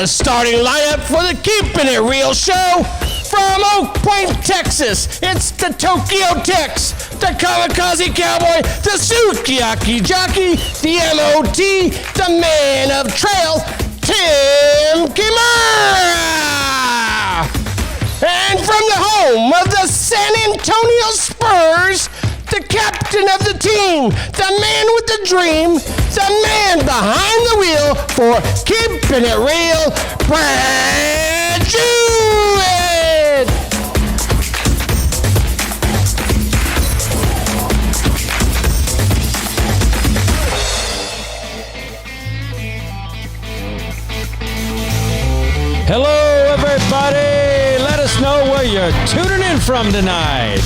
the starting lineup for the Keeping It Real show. From Oak Point, Texas, it's the Tokyo Tex, the Kamikaze Cowboy, the Sukiyaki Jockey, the MOT, the Man of Trail, Tim Kimura. And from the home of the San Antonio Spurs, the captain of the team, the man with the dream, the man behind the wheel for Keeping It Real, Brad Jewett. Hello, everybody. Let us know where you're tuning in from tonight.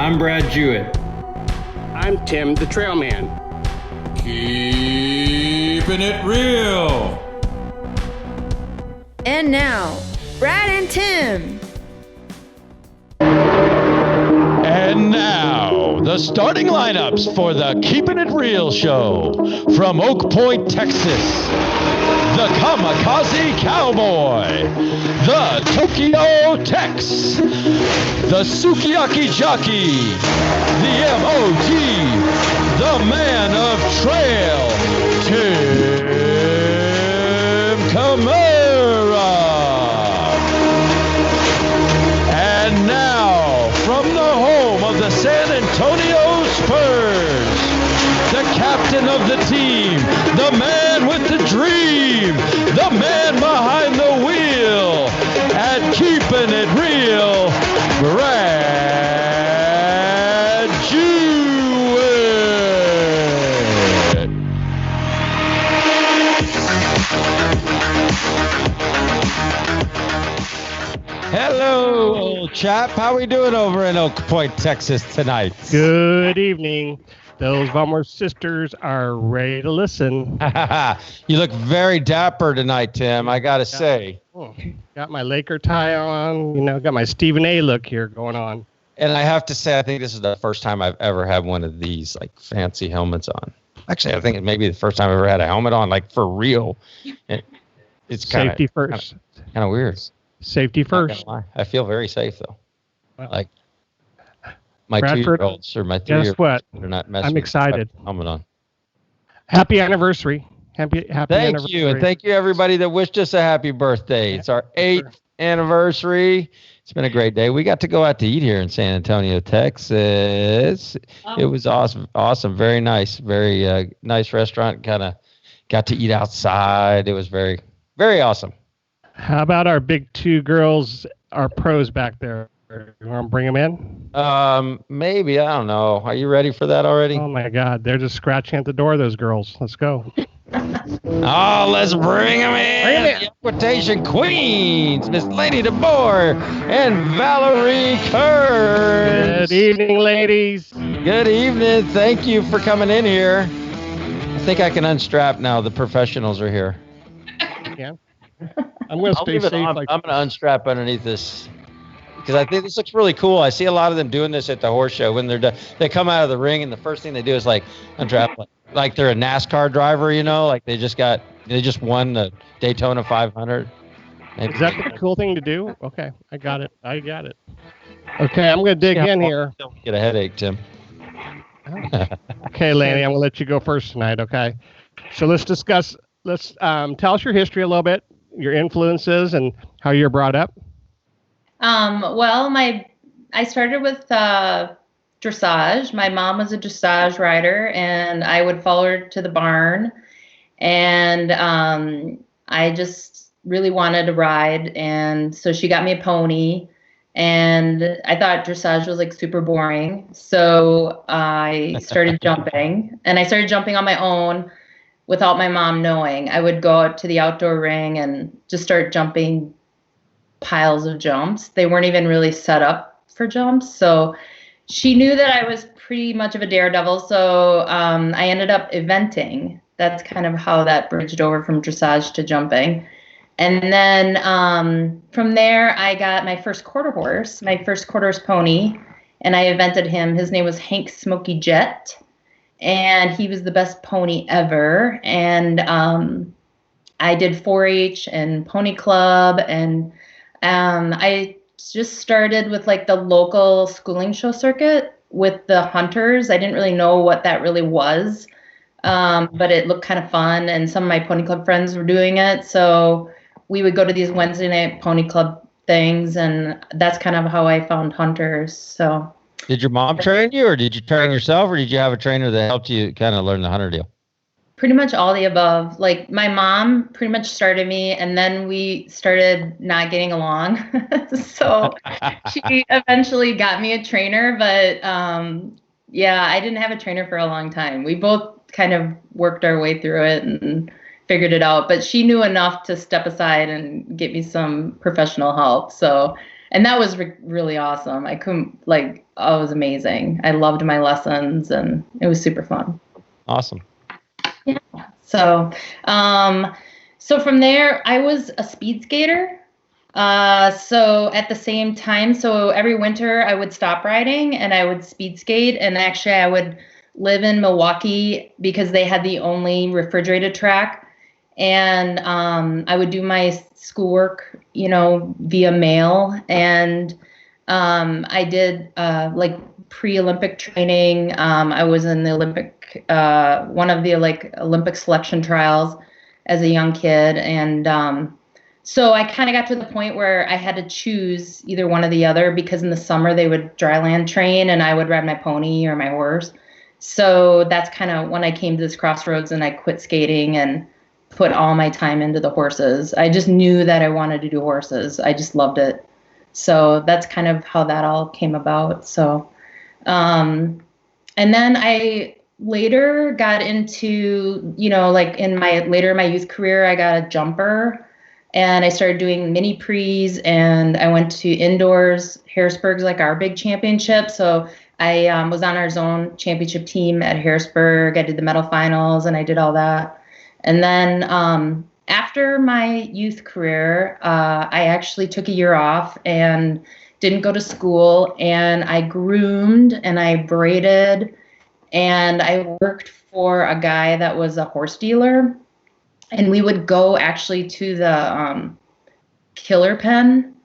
I'm Brad Jewett. I'm Tim, the Trailman. Keeping it real. And now, Brad and Tim. And now, the starting lineups for the Keeping It Real show. From Oak Point, Texas, the Kamikaze Cowboy, the Tokyo Tex, the Sukiyaki Jockey, the MOT, the Man of Trail, Tim Kimura. And now, from the home of the San Antonio Spurs, the captain of the team, the man with the dream, the man behind the wheel, at Keeping It Real, Brad Jewett. Hello, old chap. How we doing over in Oak Point, Texas tonight? Good evening. Those Vommer sisters are ready to listen. You look very dapper tonight, Tim, I gotta say. Got my Laker tie on, got my Stephen A look here going on. And I have to say, I think this is the first time I've ever had one of these, like, fancy helmets on. Actually, I think it may be the first time I've ever had a helmet on, like, for real. It's kind of... Safety first. Kind of weird. Safety first. I feel very safe, though. Well, like, my Bradford, 2-year-olds or my 3-year-olds. Guess what? They're not messing I'm excited. with helmet on. Happy anniversary. Happy Thank anniversary. you. And thank you, everybody that wished us a happy birthday. It's our 8th anniversary. It's been a great day. We got to go out to eat here in San Antonio, Texas. It was awesome. Awesome. Very nice. Very nice restaurant. Kind of got to eat outside. It was very, very awesome. How about our big two girls, our pros back there? You want to bring them in? Maybe. I don't know. Are you ready for that already? Oh, my God. They're just scratching at the door, those girls. Let's go. Oh, let's bring them in. The Equitation Queens, Miss Lainie Deboer and Valerie Kearns. Good evening, ladies. Good evening. Thank you for coming in here. I think I can unstrap now. The professionals are here. Yeah. I'm going to stay safe. I'm going to unstrap underneath this because I think this looks really cool. I see a lot of them doing this at the horse show when they're done. They come out of the ring and the first thing they do is like unstrap, like they're a NASCAR driver, like they just won the Daytona 500. Is that the cool thing to do? Okay, I got it. Okay, I'm going to dig in here. Don't get a headache, Tim. Okay, Lainie, I'm going to let you go first tonight, okay? So let's discuss, tell us your history a little bit, your influences, and how you're brought up. Well, I started with dressage. My mom was a dressage rider, and I would follow her to the barn. And I just really wanted to ride, and so she got me a pony. And I thought dressage was like super boring, so I started jumping, and I started jumping on my own without my mom knowing. I would go out to the outdoor ring and just start jumping piles of jumps. They weren't even really set up for jumps. So she knew that I was pretty much of a daredevil. So I ended up eventing. That's kind of how that bridged over from dressage to jumping. And then from there, I got my first quarter horse pony, and I evented him. His name was Hank Smoky Jet. And he was the best pony ever. And I did 4-H and pony club. And I just started with like the local schooling show circuit with the hunters. I didn't really know what that really was, but it looked kind of fun. And some of my pony club friends were doing it. So we would go to these Wednesday night pony club things. And that's kind of how I found hunters. So. Did your mom train you, or did you train yourself, or did you have a trainer that helped you kind of learn the hunter deal? Pretty much all the above. Like my mom pretty much started me, and then we started not getting along. So she eventually got me a trainer, but yeah, I didn't have a trainer for a long time. We both kind of worked our way through it and figured it out, but she knew enough to step aside and get me some professional help. So And that was really awesome. I couldn't, like, oh, it was amazing. I loved my lessons, and it was super fun. Awesome. Yeah. So, so from there, I was a speed skater. So at the same time, so every winter I would stop riding and I would speed skate. And actually I would live in Milwaukee because they had the only refrigerated track. And I would do my schoolwork, you know, via mail. And I did like pre-Olympic training. I was in the Olympic, one of the like Olympic selection trials as a young kid. And so I kind of got to the point where I had to choose either one or the other, because in the summer they would dryland train and I would ride my pony or my horse. So that's kind of when I came to this crossroads and I quit skating and put all my time into the horses. I just knew that I wanted to do horses. I just loved it. So that's kind of how that all came about. So, and then I later got into, you know, like in my youth career, I got a jumper and I started doing mini prees, and I went to indoors. Harrisburg's like our big championship. So I was on our zone championship team at Harrisburg. I did the medal finals and I did all that. And then after my youth career, I actually took a year off and didn't go to school, and I groomed and I braided, and I worked for a guy that was a horse dealer, and we would go actually to the killer pen,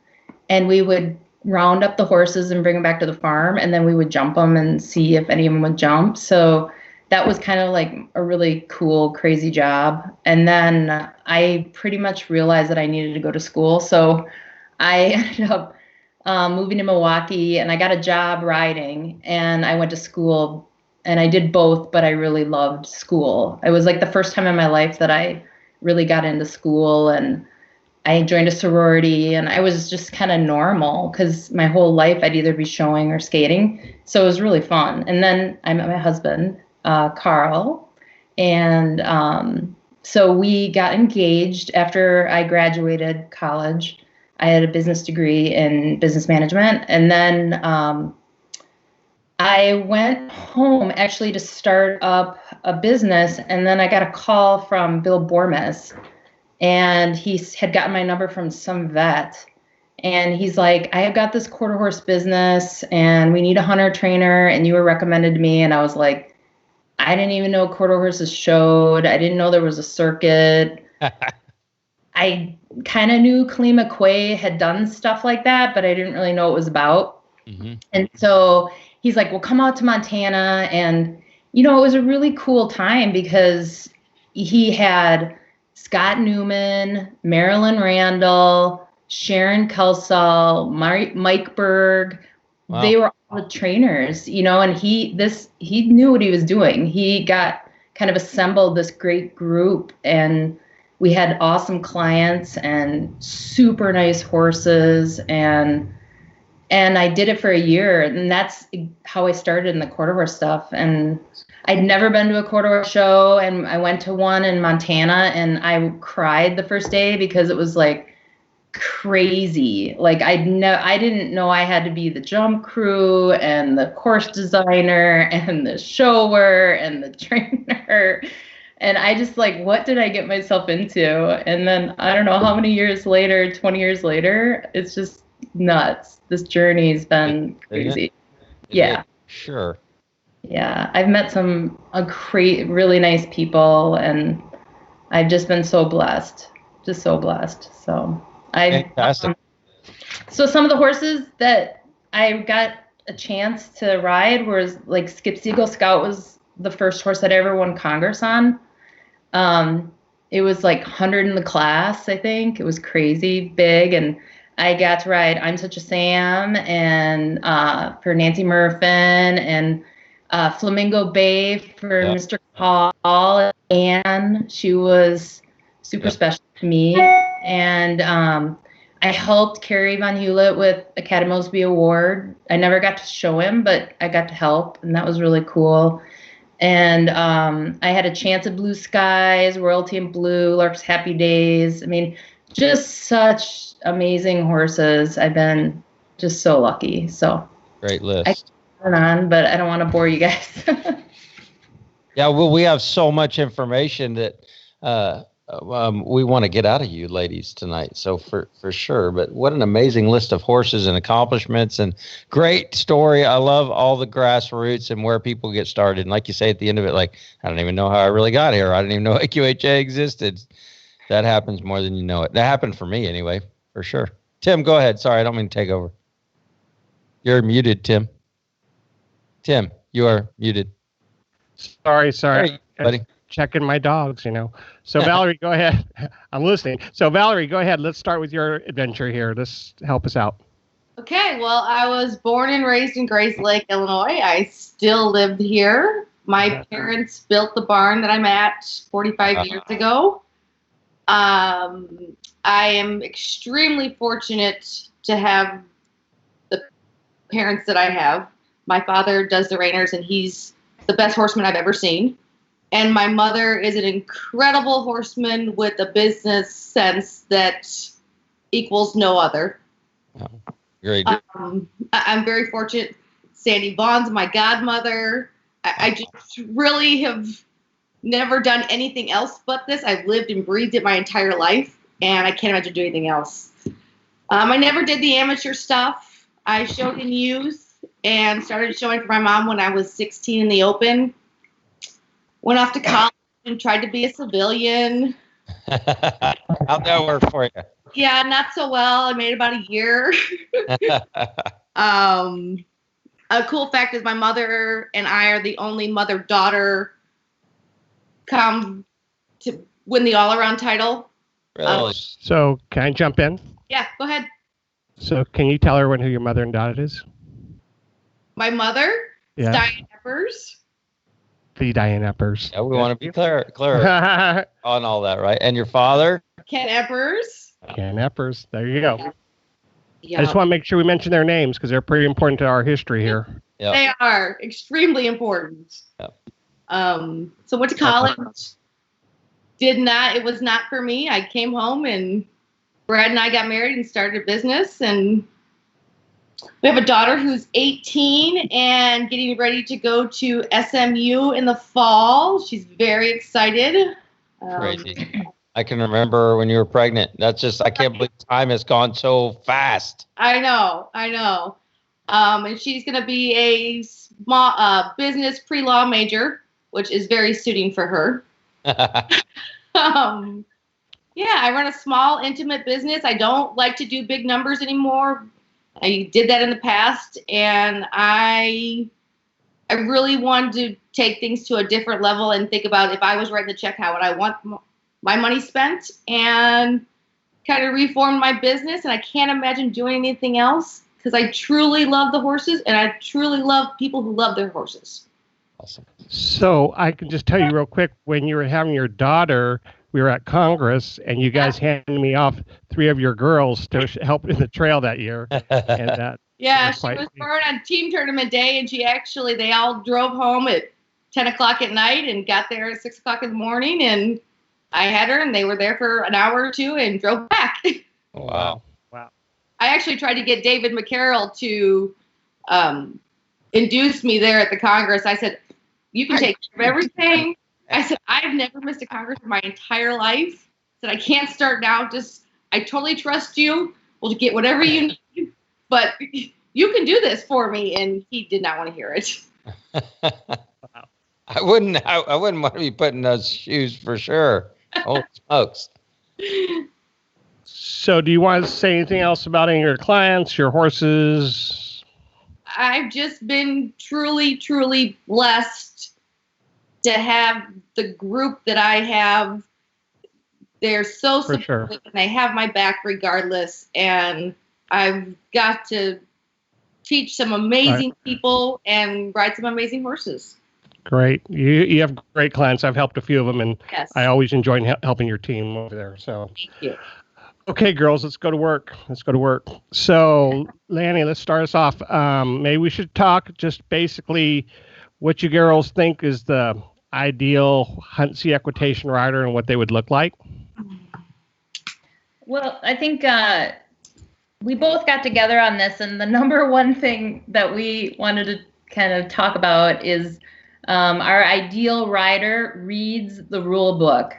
and we would round up the horses and bring them back to the farm, and then we would jump them and see if any of them would jump. So that was kind of like a really cool, crazy job. And then I pretty much realized that I needed to go to school. So I ended up moving to Milwaukee, and I got a job riding, and I went to school, and I did both, but I really loved school. It was like the first time in my life that I really got into school, and I joined a sorority, and I was just kind of normal because my whole life I'd either be showing or skating. So it was really fun. And then I met my husband, Carl, and so we got engaged after I graduated college. I had a business degree in business management, and then I went home actually to start up a business, and then I got a call from Bill Bormes, and he had gotten my number from some vet, and he's like, I have got this quarter horse business, and we need a hunter trainer, and you were recommended to me. And I was like, I didn't even know quarter horses showed. I didn't know there was a circuit. I kind of knew Kalima Quay had done stuff like that, but I didn't really know what it was about. Mm-hmm. And so he's like, well, come out to Montana. And, you know, it was a really cool time because he had Scott Newman, Marilyn Randall, Sharon Kelsall, Mike Berg. Wow. They were all the trainers, you know, and he knew what he was doing. He got kind of assembled this great group, and we had awesome clients and super nice horses, and I did it for a year, and that's how I started in the quarter horse stuff. And I'd never been to a quarter horse show, and I went to one in Montana, and I cried the first day because it was like crazy. Like I didn't know I had to be the jump crew and the course designer and the shower and the trainer. And I just like, what did I get myself into? And then I don't know how many years later, 20 years later, it's just nuts. This journey's been crazy. Yeah. Sure. Yeah. I've met some really nice people, and I've just been so blessed. Just so blessed. So fantastic. So some of the horses that I got a chance to ride was like Skip Siegel Scout was the first horse that I ever won Congress on. It was like 100 in the class, I think. It was crazy big, and I got to ride I'm Such a Sam and for Nancy Murfin, and Flamingo Bay for Mr. Paul, and she was super special to me. And I helped Kerry Von Hewlett with Academy Mosby Award. I never got to show him, but I got to help, and that was really cool. And I had a chance at Blue Skies, Royalty in Blue, Lark's Happy Days. I mean, just such amazing horses. I've been just so lucky. So Great list. I can turn on, but I don't want to bore you guys. Yeah, well, we have so much information that we want to get out of you ladies tonight. So for sure. But what an amazing list of horses and accomplishments and great story. I love all the grassroots and where people get started. And like you say at the end of it, like, I don't even know how I really got here. I didn't even know AQHA existed. That happens more than you know it. That happened for me anyway, for sure. Tim, go ahead. Sorry, I don't mean to take over. You're muted, Tim. Tim, you are muted. Sorry. Hey, buddy. Checking my dogs, So Valerie, go ahead. I'm listening. So Valerie, go ahead. Let's start with your adventure here. Let's help us out. Okay, well, I was born and raised in Grays Lake, Illinois. I still lived here. My parents built the barn that I'm at 45 years ago. I am extremely fortunate to have the parents that I have. My father does the reiners, and he's the best horseman I've ever seen. And my mother is an incredible horseman with a business sense that equals no other. Oh, great. I'm very fortunate. Sandy Vaughn's my godmother. I just really have never done anything else but this. I've lived and breathed it my entire life, and I can't imagine doing anything else. I never did the amateur stuff. I showed in youth and started showing for my mom when I was 16 in the open. Went off to college and tried to be a civilian. How'd that work for you? Yeah, not so well. I made about a year. A cool fact is my mother and I are the only mother-daughter come to win the all-around title. Really? So can I jump in? Yeah, go ahead. So can you tell everyone who your mother and daughter is? My mother, Yeah. Diane Eppers. The Diane Eppers. Yeah, we want to be clear on all that, right? And your father? Ken Eppers. Ken Eppers. There you go. Yeah. I just want to make sure we mention their names because they're pretty important to our history here. Yep. They are extremely important. Yep. So went to college. It was not for me. I came home and Brad and I got married and started a business, and we have a daughter who's 18 and getting ready to go to SMU in the fall. She's very excited. Crazy. I can remember when you were pregnant. That's just, I can't believe time has gone so fast. I know. And she's going to be a small business pre-law major, which is very suiting for her. Yeah, I run a small, intimate business. I don't like to do big numbers anymore. I did that in the past, and I really wanted to take things to a different level and think about if I was writing the check, how would I want my money spent, and kind of reformed my business. And I can't imagine doing anything else because I truly love the horses, and I truly love people who love their horses. Awesome. So I can just tell you real quick, when you were having your daughter, we were at Congress, and you guys handed me off 3 of your girls to help in the trail that year. And yeah, she was born on team tournament day, and they all drove home at 10 o'clock at night and got there at 6 o'clock in the morning, and I had her, and they were there for an hour or two and drove back. Wow. I actually tried to get David McCarroll to induce me there at the Congress. I said, you can take care of everything. I said, I've never missed a Congress in my entire life. I said, I can't start now. I totally trust you. We'll get whatever you need, but you can do this for me. And he did not want to hear it. I wouldn't want to be put in those shoes for sure. Oh, smokes. So do you want to say anything else about any of your clients, your horses? I've just been truly, truly blessed to have the group that I have. They're so supportive, sure. And they have my back regardless. And I've got to teach some amazing people and ride some amazing horses. Great. You have great clients. I've helped a few of them, and Yes. I always enjoy helping your team over there. So, Thank you. okay, girls, let's go to work. So, Lainie, let's start us off. Maybe we should talk just basically what you girls think is the ideal Hunt-C equitation rider and what they would look like. Well, I think we both got together on this, and the number one thing that we wanted to kind of talk about is our ideal rider reads the rule book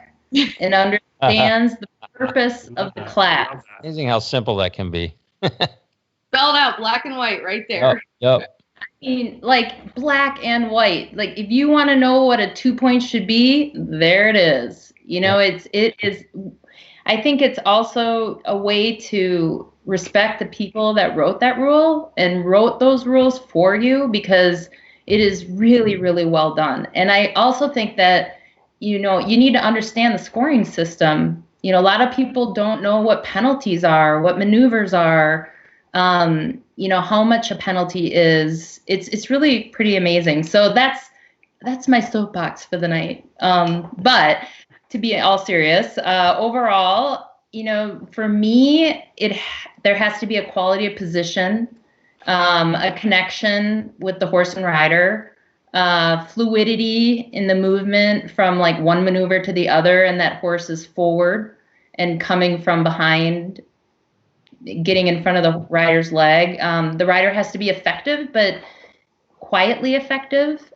and understands the purpose of the class. Amazing how simple that can be. Spelled out black and white right there. Yep. I mean, like black and white. Like if you want to know what a 2 point should be, there it is. You know, it is. I think it's also a way to respect the people that wrote that rule and wrote those rules for you, because it is really, really well done. And I also think that, you know, you need to understand the scoring system. You know, a lot of people don't know what penalties are, what maneuvers are, you know, how much a penalty is. It's really pretty amazing. So that's my soapbox for the night. But to be all serious, overall, you know, for me, there has to be a quality of position, a connection with the horse and rider, fluidity in the movement from like one maneuver to the other, and that horse is forward and coming from behind, getting in front of the rider's leg. The rider has to be effective, but quietly effective.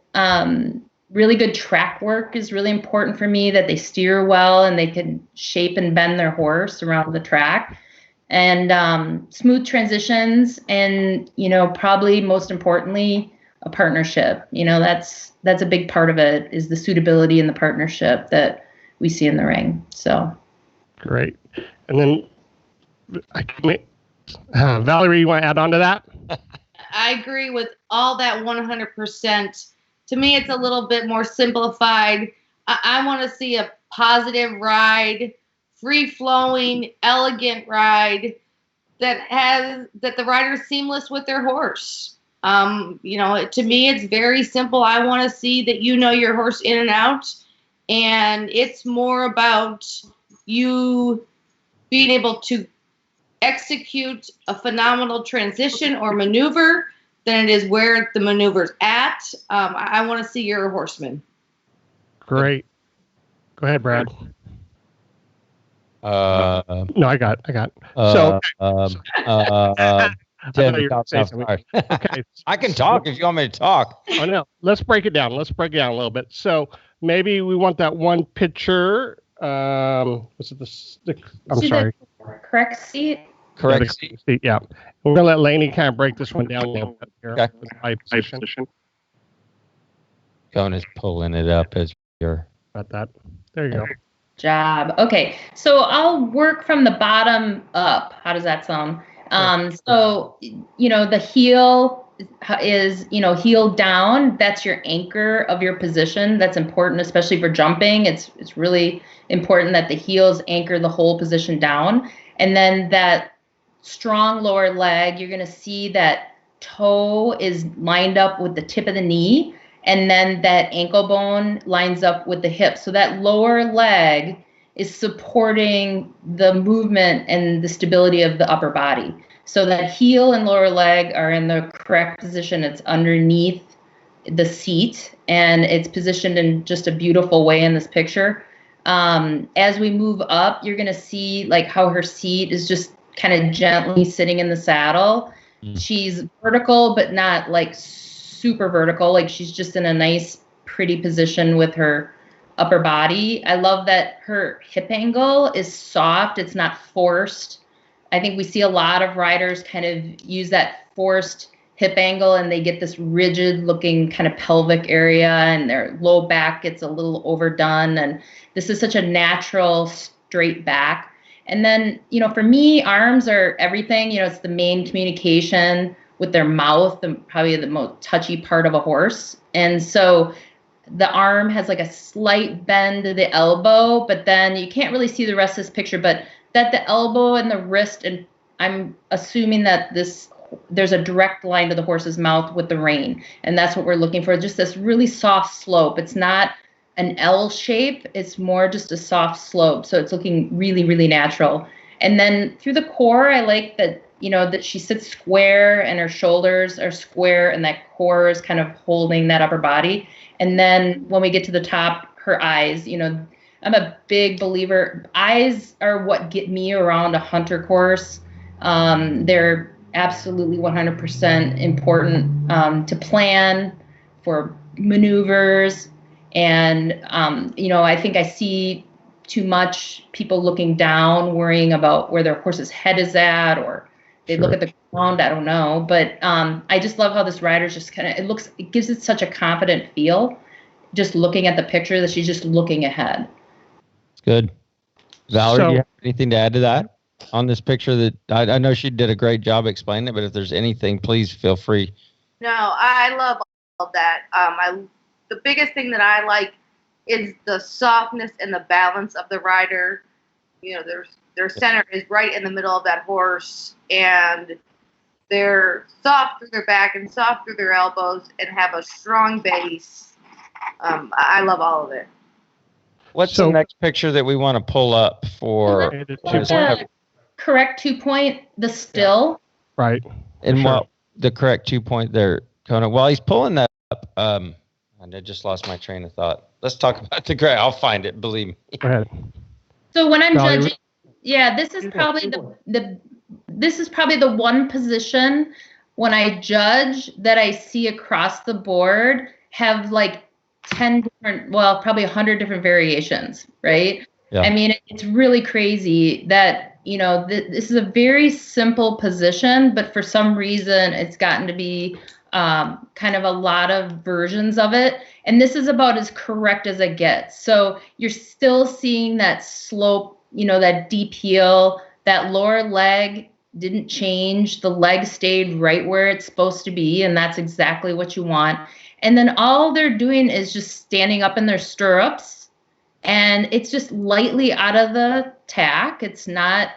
Really good track work is really important for me, that they steer well and they can shape and bend their horse around the track. And smooth transitions, and, you know, probably most importantly, a partnership. You know, that's a big part of it, is the suitability and the partnership that we see in the ring. So Great. And then Valerie, you want to add on to that? I agree with all that 100%. To me, it's a little bit more simplified. I want to see a positive ride, free-flowing, elegant ride that the rider's seamless with their horse. You know, to me, it's very simple. I want to see that you know your horse in and out, and it's more about you being able to execute a phenomenal transition or maneuver than it is where the maneuver's at. I want to see your horseman. Great. Go ahead, Brad. No, I got. So, Tim, you were saying sorry. okay. I can talk if you want me to talk. Oh no, let's break it down. A little bit. So maybe we want that one picture. Was it the I'm see sorry. the correct seat. Correct. Yeah. We're gonna let Lainie kind of break this one down a little bit here. Okay. With the eye position. Joan is pulling it up as you're. About that. There you go. Job. Okay, so I'll work from the bottom up. How does that sound? So, you know, the heel is, you know, heel down. That's your anchor of your position. That's important, especially for jumping. It's really important that the heels anchor the whole position down. And then that strong lower leg, you're going to see that toe is lined up with the tip of the knee, and then that ankle bone lines up with the hip. So that lower leg is supporting the movement and the stability of the upper body. So that heel and lower leg are in the correct position. It's underneath the seat, and it's positioned in just a beautiful way in this picture. As we move up, you're going to see like how her seat is just kind of gently sitting in the saddle. She's vertical, but not like super vertical. Like she's just in a nice, pretty position with her upper body. I love that her hip angle is soft. It's not forced. I think we see a lot of riders kind of use that forced hip angle, and they get this rigid looking kind of pelvic area, and their low back gets a little overdone. And this is such a natural straight back. And then, you know, for me, arms are everything. You know, it's the main communication with their mouth, and probably the most touchy part of a horse. And so the arm has like a slight bend to the elbow, but then you can't really see the rest of this picture, but that the elbow and the wrist, and I'm assuming that there's a direct line to the horse's mouth with the rein. And that's what we're looking for. Just this really soft slope. It's not an L shape. It's more just a soft slope. So it's looking really, really natural. And then through the core, I like that, you know, that she sits square and her shoulders are square, and that core is kind of holding that upper body. And then when we get to the top, her eyes, you know, I'm a big believer. Eyes are what get me around a hunter course. They're absolutely 100% important to plan for maneuvers. And, I think I see too much people looking down, worrying about where their horse's head is at, or they look at the ground. I don't know. But I just love how this rider's just it gives it such a confident feel, just looking at the picture, that she's just looking ahead. It's good. Valerie, do you have anything to add to that on this picture? That I know she did a great job explaining it, but if there's anything, please feel free. No, I love all of that. The biggest thing that I like is the softness and the balance of the rider. Their center is right in the middle of that horse, and they're soft through their back and soft through their elbows and have a strong base. I love all of it. What's the next picture that we want to pull up for? The correct 2 point, the still. Right. And what the correct 2 point there, Conan? While he's pulling that up, and I just lost my train of thought. Let's talk about the gray. I'll find it. Believe me. Go ahead. So when I'm judging, this is probably the one position when I judge that I see across the board have like 10 different, probably 100 different variations, right? Yeah. I mean, it's really crazy that, this is a very simple position, but for some reason it's gotten to be kind of a lot of versions of it. And this is about as correct as it gets. So you're still seeing that slope, that deep heel, that lower leg didn't change. The leg stayed right where it's supposed to be. And that's exactly what you want. And then all they're doing is just standing up in their stirrups, and it's just lightly out of the tack. It's not,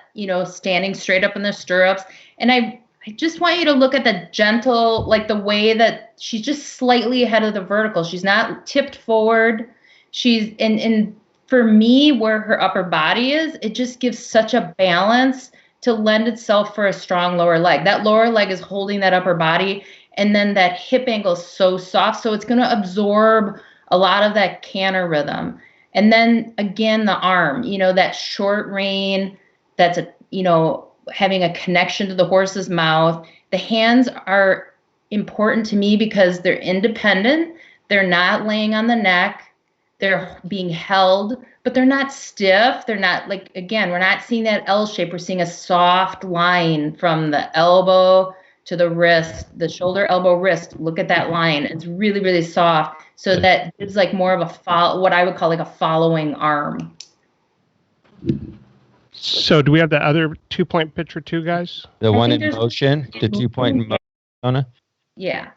standing straight up in the stirrups. And I just want you to look at the gentle, like the way that she's just slightly ahead of the vertical. She's not tipped forward. She's and for me, where her upper body is, it just gives such a balance to lend itself for a strong lower leg. That lower leg is holding that upper body, and then that hip angle is so soft, so it's going to absorb a lot of that canter rhythm. And then again, the arm, that short rein, that's having a connection to the horse's mouth. The hands are important to me because they're independent. They're not laying on the neck. They're being held, but they're not stiff. They're not we're not seeing that L shape. We're seeing a soft line from the elbow to the wrist, the shoulder, elbow, wrist. Look at that line. It's really, really soft. So that gives more of what I would call a following arm. So do we have the other 2 point picture too, guys? The one in motion, the 2 point in motion. Yeah.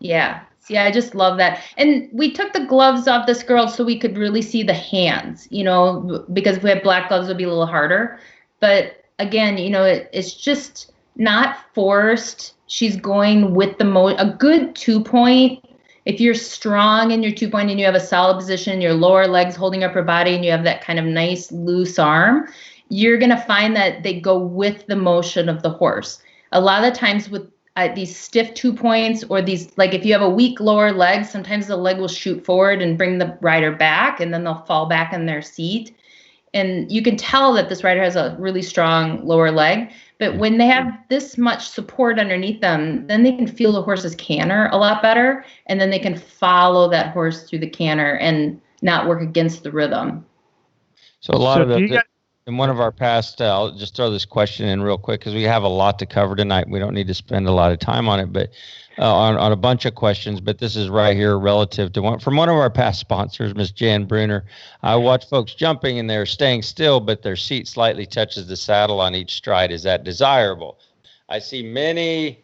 Yeah. See, I just love that. And we took the gloves off this girl so we could really see the hands, because if we had black gloves, it would be a little harder. But again, it's just not forced. She's going with a good 2 point. If you're strong in your 2 point and you have a solid position, your lower leg's holding up her body, and you have that kind of nice loose arm, you're going to find that they go with the motion of the horse. A lot of the times with these stiff 2 points, or these, if you have a weak lower leg, sometimes the leg will shoot forward and bring the rider back, and then they'll fall back in their seat. And you can tell that this rider has a really strong lower leg. But when they have this much support underneath them, then they can feel the horse's canter a lot better. And then they can follow that horse through the canter and not work against the rhythm. So a lot of in one of our past, I'll just throw this question in real quick because we have a lot to cover tonight. We don't need to spend a lot of time on it, but on a bunch of questions. But this is right here relative to from one of our past sponsors, Ms. Jan Bruner. I watch folks jumping and they're staying still, but their seat slightly touches the saddle on each stride. Is that desirable? I see many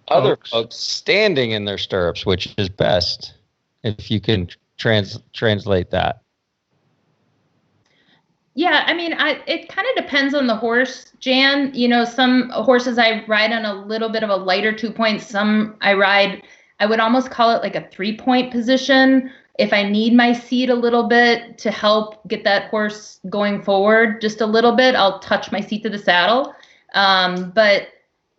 other folks standing in their stirrups, which is best, if you can translate that. Yeah, I mean, it kind of depends on the horse, Jan. Some horses I ride on a little bit of a lighter 2 point. Some I would almost call it like a 3 point position. If I need my seat a little bit to help get that horse going forward just a little bit, I'll touch my seat to the saddle. But,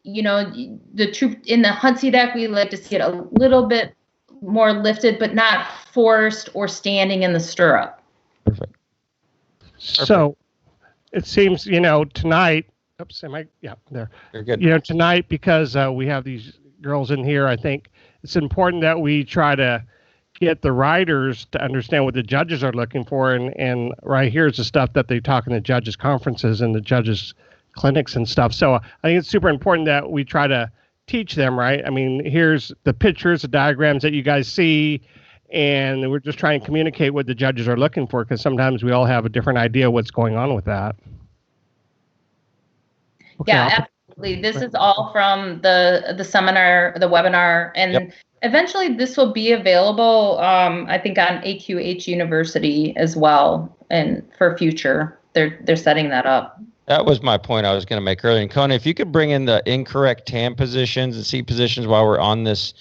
the truth in the Hunt deck, we like to see it a little bit more lifted, but not forced or standing in the stirrup. Perfect. So it seems, tonight Oops, am I? Yeah, there. You're good. You know, tonight, because we have these girls in here, I think it's important that we try to get the writers to understand what the judges are looking for. And right here is the stuff that they talk in the judges' conferences and the judges' clinics and stuff. So I think it's super important that we try to teach them, right? I mean, here's the pictures, the diagrams that you guys see, and we're just trying to communicate what the judges are looking for, because sometimes we all have a different idea what's going on with that. Okay, Yeah, absolutely. This is all from the seminar, the webinar, and eventually this will be available, I think, on AQH University as well, and for future. They're setting that up. That was my point I was going to make earlier. And Kona, if you could bring in the incorrect TAM positions and seat positions while we're on this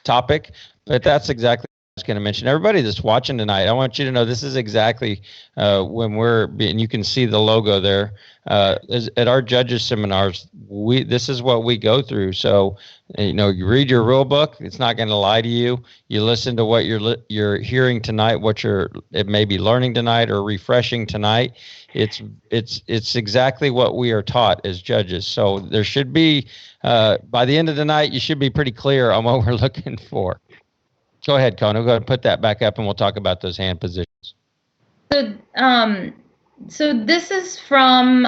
topic, but that's exactly what I was going to mention. Everybody that's watching tonight, I want you to know this is exactly when and you can see the logo there. At our judges seminars, this is what we go through. So, you read your rule book. It's not going to lie to you. You listen to what you're hearing tonight, it may be learning tonight or refreshing tonight. It's exactly what we are taught as judges. So there should be, by the end of the night, you should be pretty clear on what we're looking for. Go ahead, Kona. Go ahead and put that back up, and we'll talk about those hand positions. So this is from,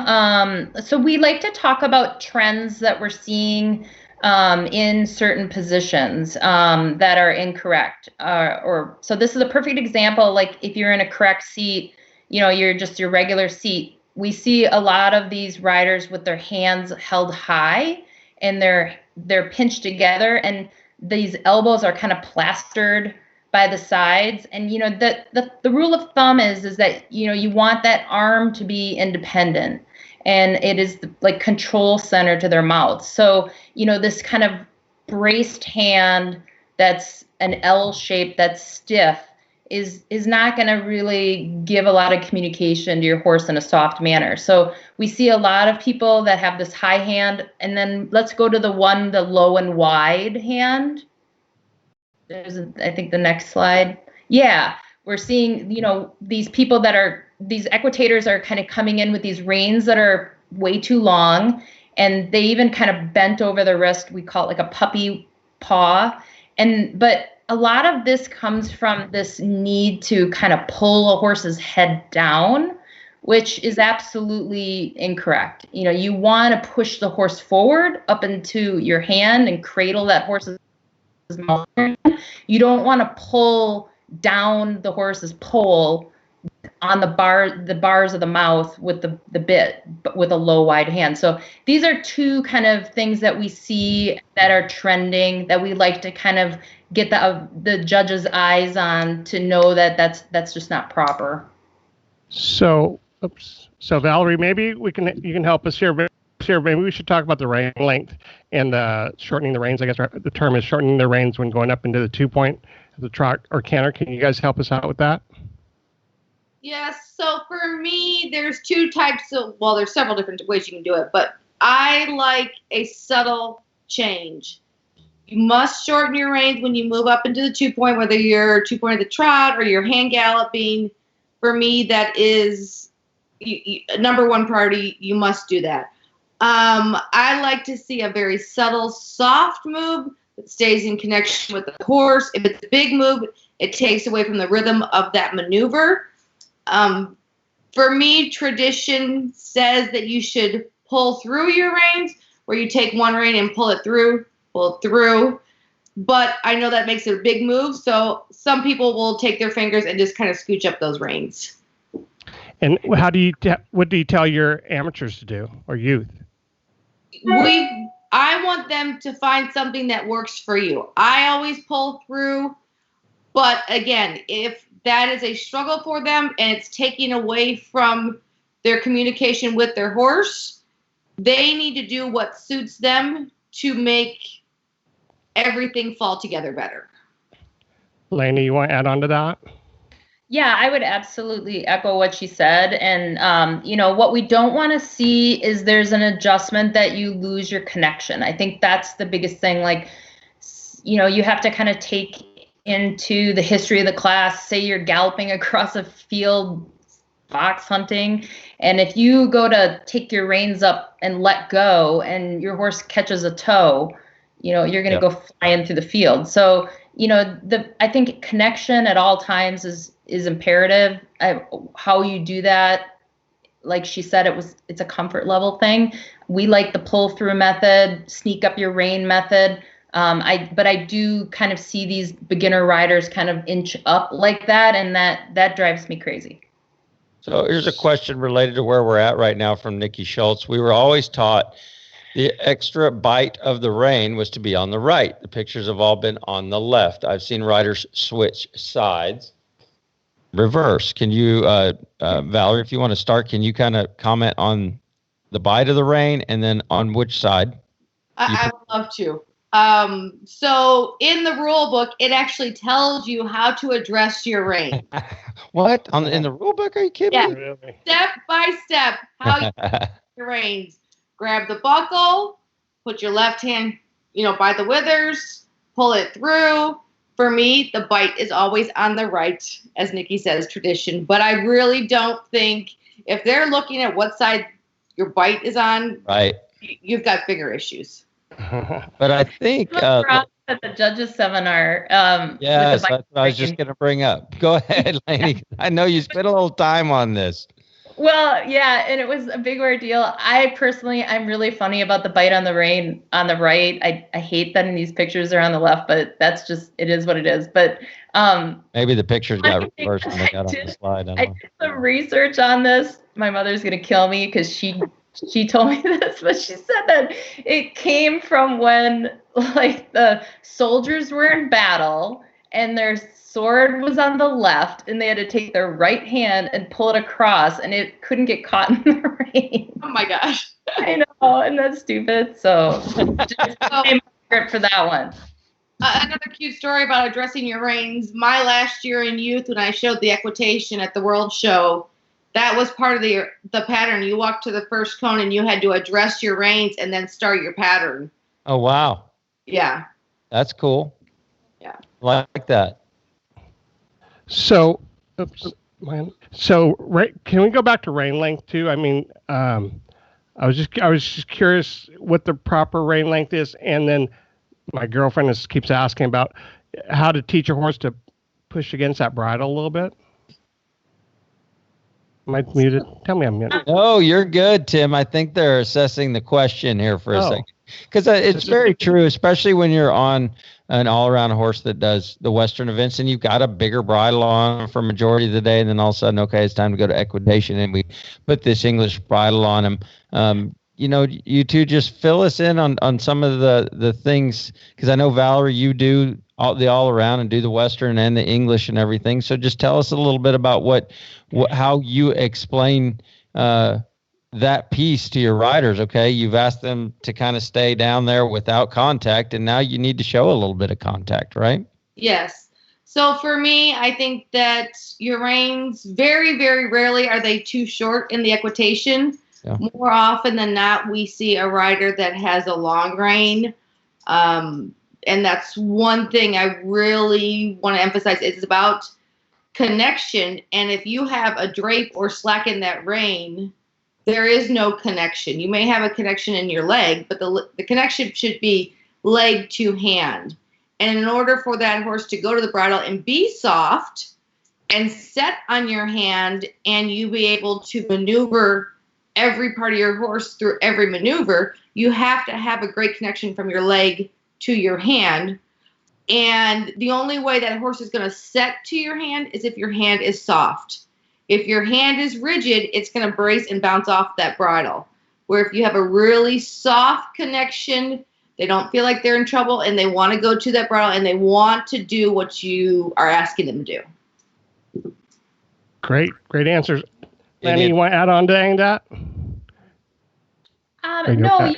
so we like to talk about trends that we're seeing in certain positions that are incorrect. So this is a perfect example, like if you're in a correct seat, you're just your regular seat. We see a lot of these riders with their hands held high and they're pinched together, and these elbows are kind of plastered by the sides. And the rule of thumb is that you want that arm to be independent, and it is like control center to their mouth. So this kind of braced hand that's an L shape that's stiff is not going to really give a lot of communication to your horse in a soft manner. So we see a lot of people that have this high hand, and then let's go to the low and wide hand. There's, I think, the next slide. Yeah, we're seeing, these people these equitators are kind of coming in with these reins that are way too long, and they even kind of bent over the wrist. We call it like a puppy paw. But a lot of this comes from this need to kind of pull a horse's head down, which is absolutely incorrect. You want to push the horse forward up into your hand and cradle that horse's mouth. You don't want to pull down the horse's pole on the bars of the mouth with the bit, but with a low wide hand. So these are two kind of things that we see that are trending, that we like to kind of get the judge's eyes on, to know that that's just not proper. So Valerie, maybe you can help us here. Maybe we should talk about the rein length and shortening the reins. I guess the term is shortening the reins when going up into the 2-point of the trot or canter. Can you guys help us out with that? Yes. So for me, there's two types of, there's several different ways you can do it, but I like a subtle change. You must shorten your reins when you move up into the 2-point, whether you're 2-point of the trot or you're hand galloping. For me, that is number one priority. You must do that. I like to see a very subtle, soft move that stays in connection with the horse. If it's a big move, it takes away from the rhythm of that maneuver. For me, tradition says that you should pull through your reins, where you take one rein and pull it through. But I know that makes it a big move, so some people will take their fingers and just kind of scooch up those reins. And what do you tell your amateurs to do, or youth? I want them to find something that works for you. I always pull through, but again, if that is a struggle for them and it's taking away from their communication with their horse, they need to do what suits them to make everything fall together better. Lainie, you want to add on to that? Yeah, I would absolutely echo what she said. And, what we don't want to see is there's an adjustment that you lose your connection. I think that's the biggest thing. Like, you have to kind of take into the history of the class. Say you're galloping across a field fox hunting. And if you go to take your reins up and let go and your horse catches a toe, you're going to go flying through the field. So, I think connection at all times is imperative. How you do that, like she said, it's a comfort level thing. We like the pull through method, sneak up your rein method. But I do kind of see these beginner riders kind of inch up like that, and that drives me crazy. So here's a question related to where we're at right now from Nikki Schultz. We were always taught the extra bite of the rein was to be on the right. The pictures have all been on the left. I've seen riders switch sides. Reverse. Can you, Valerie, if you want to start, can you kind of comment on the bite of the rein and then on which side? I would love to. So in the rule book, it actually tells you how to address your rein. What? In the rule book? Are you kidding Yeah. me? Really? Step by step, how you address your reins. Grab the buckle, put your left hand, by the withers, pull it through. For me, the bite is always on the right, as Nikki says, tradition. But I really don't think if they're looking at what side your bite is on, right, you've got bigger issues. But I think at the judges seminar. Yes, that's what I was just going to bring up. Go ahead, Lainie. I know you spent a little time on this. Well, yeah, and it was a big ordeal. I'm really funny about the bite on the rein on the right. I hate that in these pictures are on the left, but that's just, it is what it is. But maybe the pictures got reversed when they got on the slide. I did some research on this. My mother's going to kill me because she told me this, but she said that it came from when the soldiers were in battle and their sword was on the left and they had to take their right hand and pull it across and it couldn't get caught in the rein. Oh my gosh. I know, and that's stupid. So just for that one. Another cute story about addressing your reins. My last year in youth, when I showed the equitation at the World Show, that was part of the pattern. You walked to the first cone and you had to address your reins and then start your pattern. Oh, wow. Yeah. That's cool. Yeah. Like that. So, can we go back to rein length too? I mean, I was just curious what the proper rein length is, and then my girlfriend keeps asking about how to teach a horse to push against that bridle a little bit. Am I muted? Tell me I'm muted. No, you're good, Tim. I think they're assessing the question here for a second. Because it's very true, especially when you're on an all-around horse that does the Western events and you've got a bigger bridle on for majority of the day, and then all of a sudden, okay, it's time to go to equitation, and we put this English bridle on him. You two just fill us in on some of the things, because I know, Valerie, you do the all-around and do the Western and the English and everything. So just tell us a little bit about how you explain that piece to your riders. Okay, you've asked them to kind of stay down there without contact, and now you need to show a little bit of contact, right? Yes. So for me, I think that your reins, very, very rarely are they too short in the equitation. Yeah. More often than not, we see a rider that has a long rein. And that's one thing I really want to emphasize. It's about connection. And if you have a drape or slack in that rein, there is no connection. You may have a connection in your leg, but the connection should be leg to hand. And in order for that horse to go to the bridle and be soft and set on your hand, and you be able to maneuver every part of your horse through every maneuver, you have to have a great connection from your leg to your hand. And the only way that a horse is going to set to your hand is if your hand is soft. If your hand is rigid, it's going to brace and bounce off that bridle. Where if you have a really soft connection, they don't feel like they're in trouble, and they want to go to that bridle, and they want to do what you are asking them to do. Great answers. Lainie, you want to add on to any of that? No,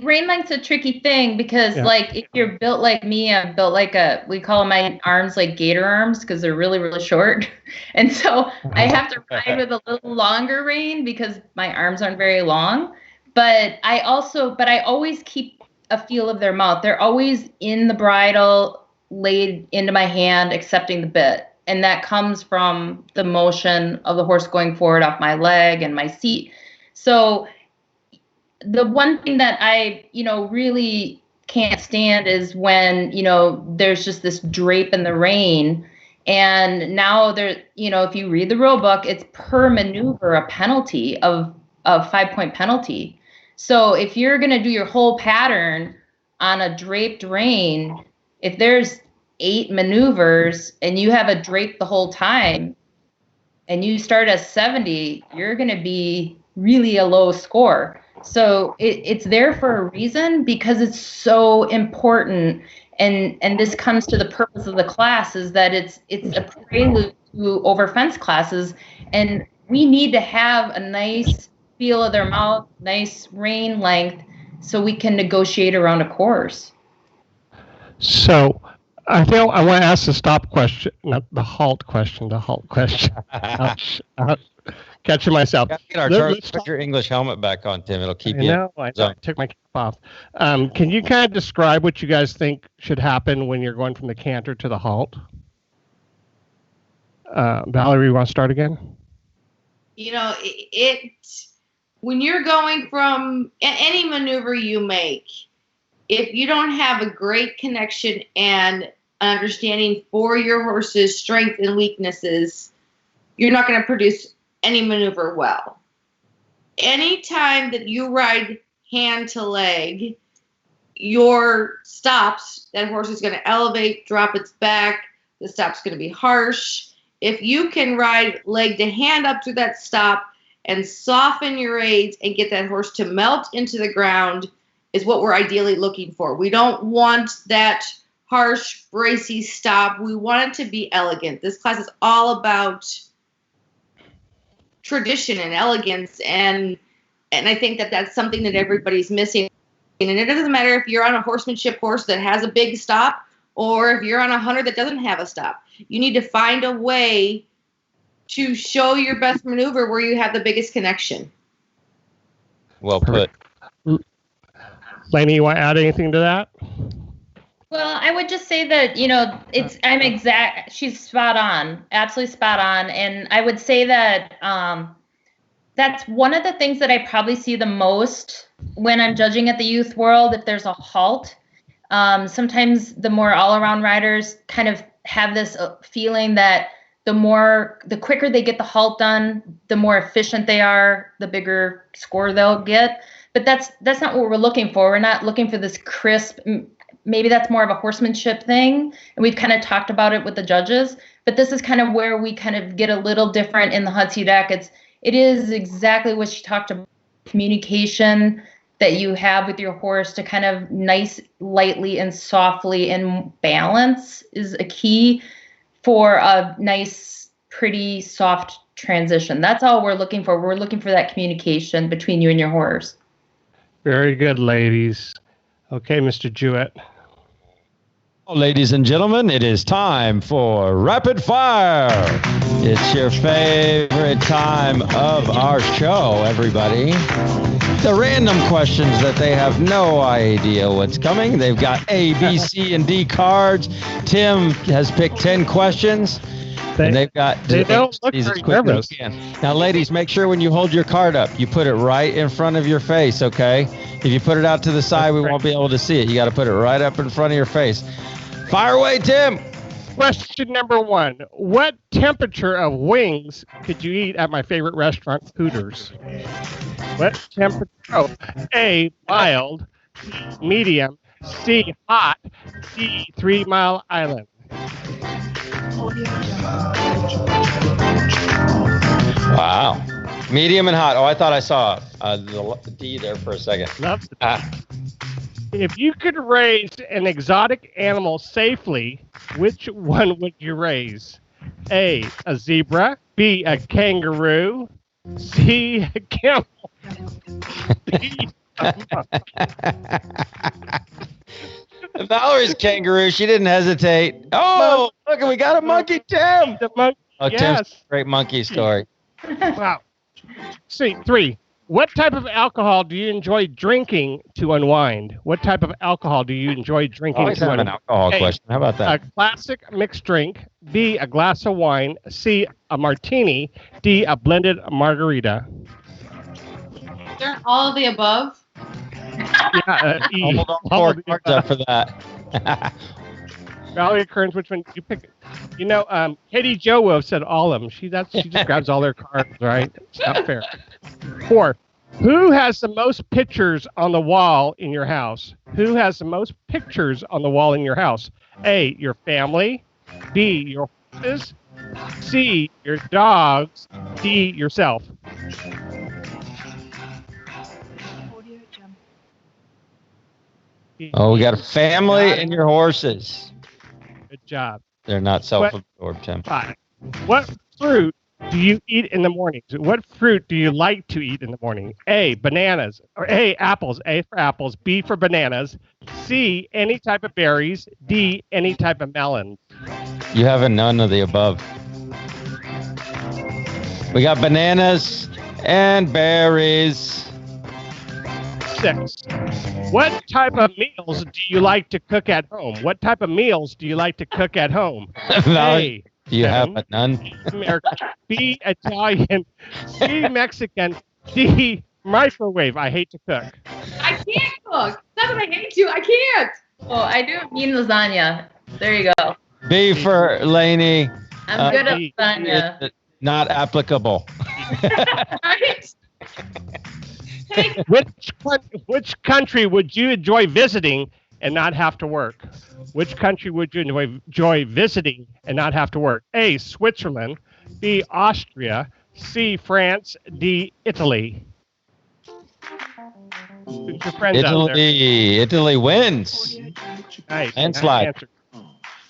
rein length's a tricky thing because, if you're built like me, I'm built like we call my arms like gator arms because they're really, really short. And so I have to ride with a little longer rein because my arms aren't very long. But I always keep a feel of their mouth. They're always in the bridle, laid into my hand, accepting the bit. and that comes from the motion of the horse going forward off my leg and my seat. So the one thing that I, really can't stand is when, there's just this drape in the rein. And now there, if you read the rule book, it's per maneuver a penalty of 5-point penalty. So if you're going to do your whole pattern on a draped rein, if there's 8 maneuvers and you have a drape the whole time and you start at 70, you're going to be really a low score. So it's there for a reason, because it's so important. And this comes to the purpose of the class, is that it's a prelude to over fence classes. And we need to have a nice feel of their mouth, nice rein length, so we can negotiate around a course. So I think I want to ask the stop question, not the halt question, the halt question. Catching myself. Put your English helmet back on, Tim. It'll keep you. I took my cap off. Can you kind of describe what you guys think should happen when you're going from the canter to the halt? Valerie, you want to start again? When you're going from any maneuver you make, if you don't have a great connection and understanding for your horse's strengths and weaknesses, you're not going to produce any maneuver well. Anytime that you ride hand to leg, your stops, that horse is going to elevate, drop its back, the stop's going to be harsh. If you can ride leg to hand up to that stop and soften your aids and get that horse to melt into the ground, is what we're ideally looking for. We don't want that harsh, bracy stop. We want it to be elegant. This class is all about tradition and elegance, and I think that that's something that everybody's missing. And it doesn't matter if you're on a horsemanship horse that has a big stop or if you're on a hunter that doesn't have a stop. You need to find a way to show your best maneuver where you have the biggest connection. Well put. Lainie, you want to add anything to that? Well, I would just say that, she's spot on, absolutely spot on. And I would say that that's one of the things that I probably see the most when I'm judging at the youth world. If there's a halt, sometimes the more all-around riders kind of have this feeling that the quicker they get the halt done, the more efficient they are, the bigger score they'll get. But that's not what we're looking for. We're not looking for this crisp. Maybe that's more of a horsemanship thing, and we've kind of talked about it with the judges. But this is kind of where we kind of get a little different in the Hutsy deck. It is exactly what she talked about, communication that you have with your horse to kind of nice, lightly and softly and balance is a key for a nice, pretty, soft transition. That's all we're looking for. We're looking for that communication between you and your horse. Very good, ladies. Okay, Mr. Jewett. Ladies and gentlemen, it is time for Rapid Fire. It's your favorite time of our show, everybody. The random questions that they have no idea what's coming. They've got A, B, C, and D cards. Tim has picked 10 questions. And they've got they don't look these as very quick nervous. as you can. Now, ladies, make sure when you hold your card up, you put it right in front of your face, okay? If you put it out to the side, we won't be able to see it. You got to put it right up in front of your face. Fire away, Tim. Question number 1. What temperature of wings could you eat at my favorite restaurant, Hooters? What temperature? Oh, A, mild, B, medium, C, hot, D, 3 Mile Island. Wow. Medium and hot. Oh, I thought I saw the D there for a second. If you could raise an exotic animal safely, which one would you raise? A zebra, B, a kangaroo, C, a camel, D, a monkey. Valerie's kangaroo. She didn't hesitate. Oh, look, we got a monkey, Tim. The monkey. Oh, Yes. Tim's great monkey story. Wow. C, 3. What type of alcohol do you enjoy drinking to unwind? What type of alcohol do you enjoy drinking Always to have an unwind? alcohol question. How about A that? classic mixed drink. B, a glass of wine. C, a martini. D, a blended margarita. They're all of the above. Yeah, E. Hold on, All 4 of the cards above. up for that. Valerie Kearns, which one you pick? You know, Katie Jo would have said all of them. She just grabs all their cards, right? It's not fair. 4. Who has the most pictures on the wall in your house? Who has the most pictures on the wall in your house? A, your family. B, your horses. C, your dogs. D, yourself. Oh, we got a family and your horses. Good job. They're not self-absorbed, Tim. 5. What fruit do you eat in the morning? What fruit do you like to eat in the morning? A, bananas. Or A, apples. A for apples. B for bananas. C, any type of berries. D, any type of melon. You have a none of the above. We got bananas and berries. 6. What type of meals do you like to cook at home? What type of meals do you like to cook at home? Valerie, A, do you have seven. a none? American. B, Italian. C, Mexican. D, microwave. I hate to cook. I can't cook. Not that I hate to. I can't. Oh, I do mean lasagna. There you go. B for Lainie. I'm good at B. lasagna. Not applicable. Right? Hey, Which country would you enjoy visiting and not have to work? Which country would you enjoy visiting and not have to work? A, Switzerland. B, Austria. C, France. D, Italy. Who's your friends out there? Italy wins. Nice. Landslide. Nice answer.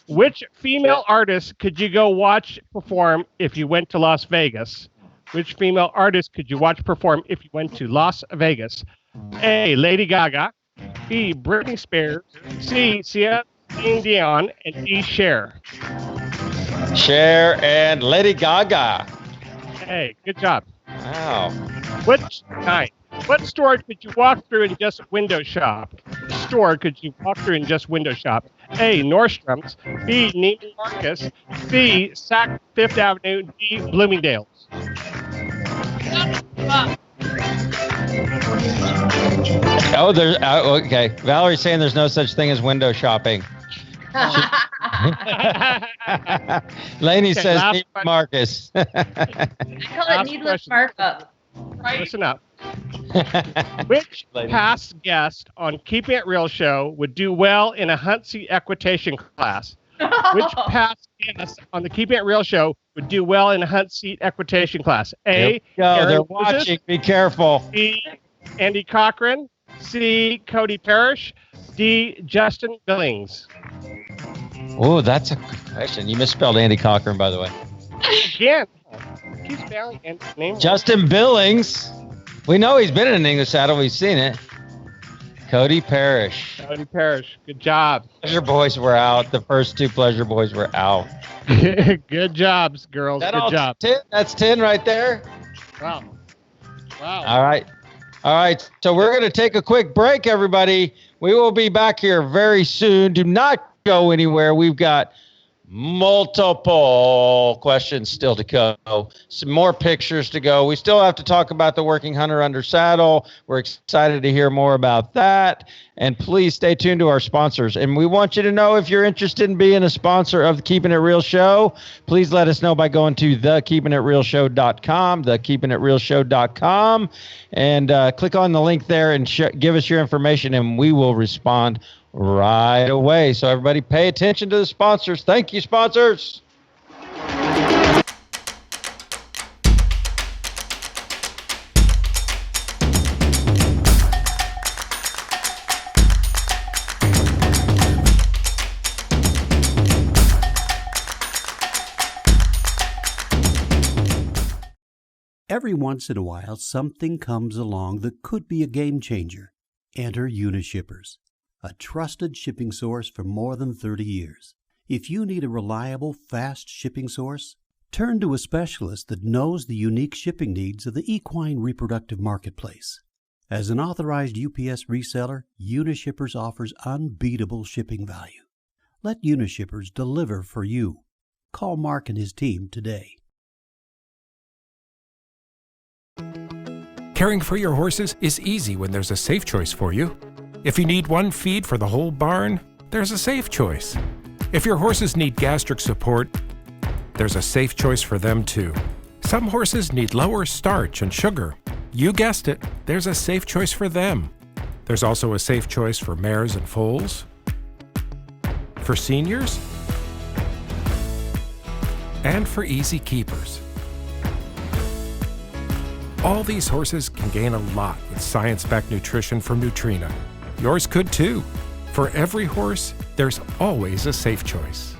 Which female artist could you go watch perform if you went to Las Vegas? Which female artist could you watch perform if you went to Las Vegas? A, Lady Gaga. B, Britney Spears. C, Celine Dion. And D, Cher. Cher and Lady Gaga. Hey, good job. Wow. What store could you walk through and just window shop? Store could you walk through and just window shop? A, Nordstrom's. B, Neiman Marcus. C, Saks Fifth Avenue. D, Bloomingdale's. Oh, there's okay. Valerie's saying there's no such thing as window shopping. Lainie says last Neiman question. Marcus. I call Last it needless question. markup. Listen up. Which past guest on Keeping It Real show would do well in a hunt seat equitation class? Which past guest on the Keeping It Real show would do well in a hunt seat equitation class? A, Go. Aaron They're Moses. watching. Be careful. B, Andy Cochran. C, Cody Parrish. D, Justin Billings. Oh, that's a good question. You misspelled Andy Cochran, by the way. Again, keep spelling Andy's name. Justin Billings. We know he's been in an English Saddle. We've seen it. Cody Parrish. Cody Parrish. Good job. Pleasure Boys were out. The first 2 Pleasure Boys were out. Good jobs, girls. That Good all job. 10? That's 10 right there. Wow. Wow. All right. All right. So we're going to take a quick break, everybody. We will be back here very soon. Do not go anywhere. We've got multiple questions still to go. Some more pictures to go. We still have to talk about the working hunter under saddle. We're excited to hear more about that. And please stay tuned to our sponsors. And we want you to know if you're interested in being a sponsor of the Keeping It Real show, please let us know by going to thekeepingitrealshow.com, thekeepingitrealshow.com, and click on the link there and give us your information, and we will respond right away. So everybody pay attention to the sponsors. Thank you, sponsors. Every once in a while, something comes along that could be a game changer. Enter Unishippers, a trusted shipping source for more than 30 years. If you need a reliable, fast shipping source, Turn to a specialist that knows the unique shipping needs of the equine reproductive marketplace. As an authorized UPS reseller, Unishippers offers unbeatable shipping value. Let Unishippers deliver for you. Call Mark and his team today. Caring for your horses is easy when there's a safe choice for you. If you need one feed for the whole barn, there's a safe choice. If your horses need gastric support, there's a safe choice for them too. Some horses need lower starch and sugar. You guessed it, there's a safe choice for them. There's also a safe choice for mares and foals, for seniors, and for easy keepers. All these horses can gain a lot with science-backed nutrition from Nutrina. Yours could too. For every horse, there's always a safe choice.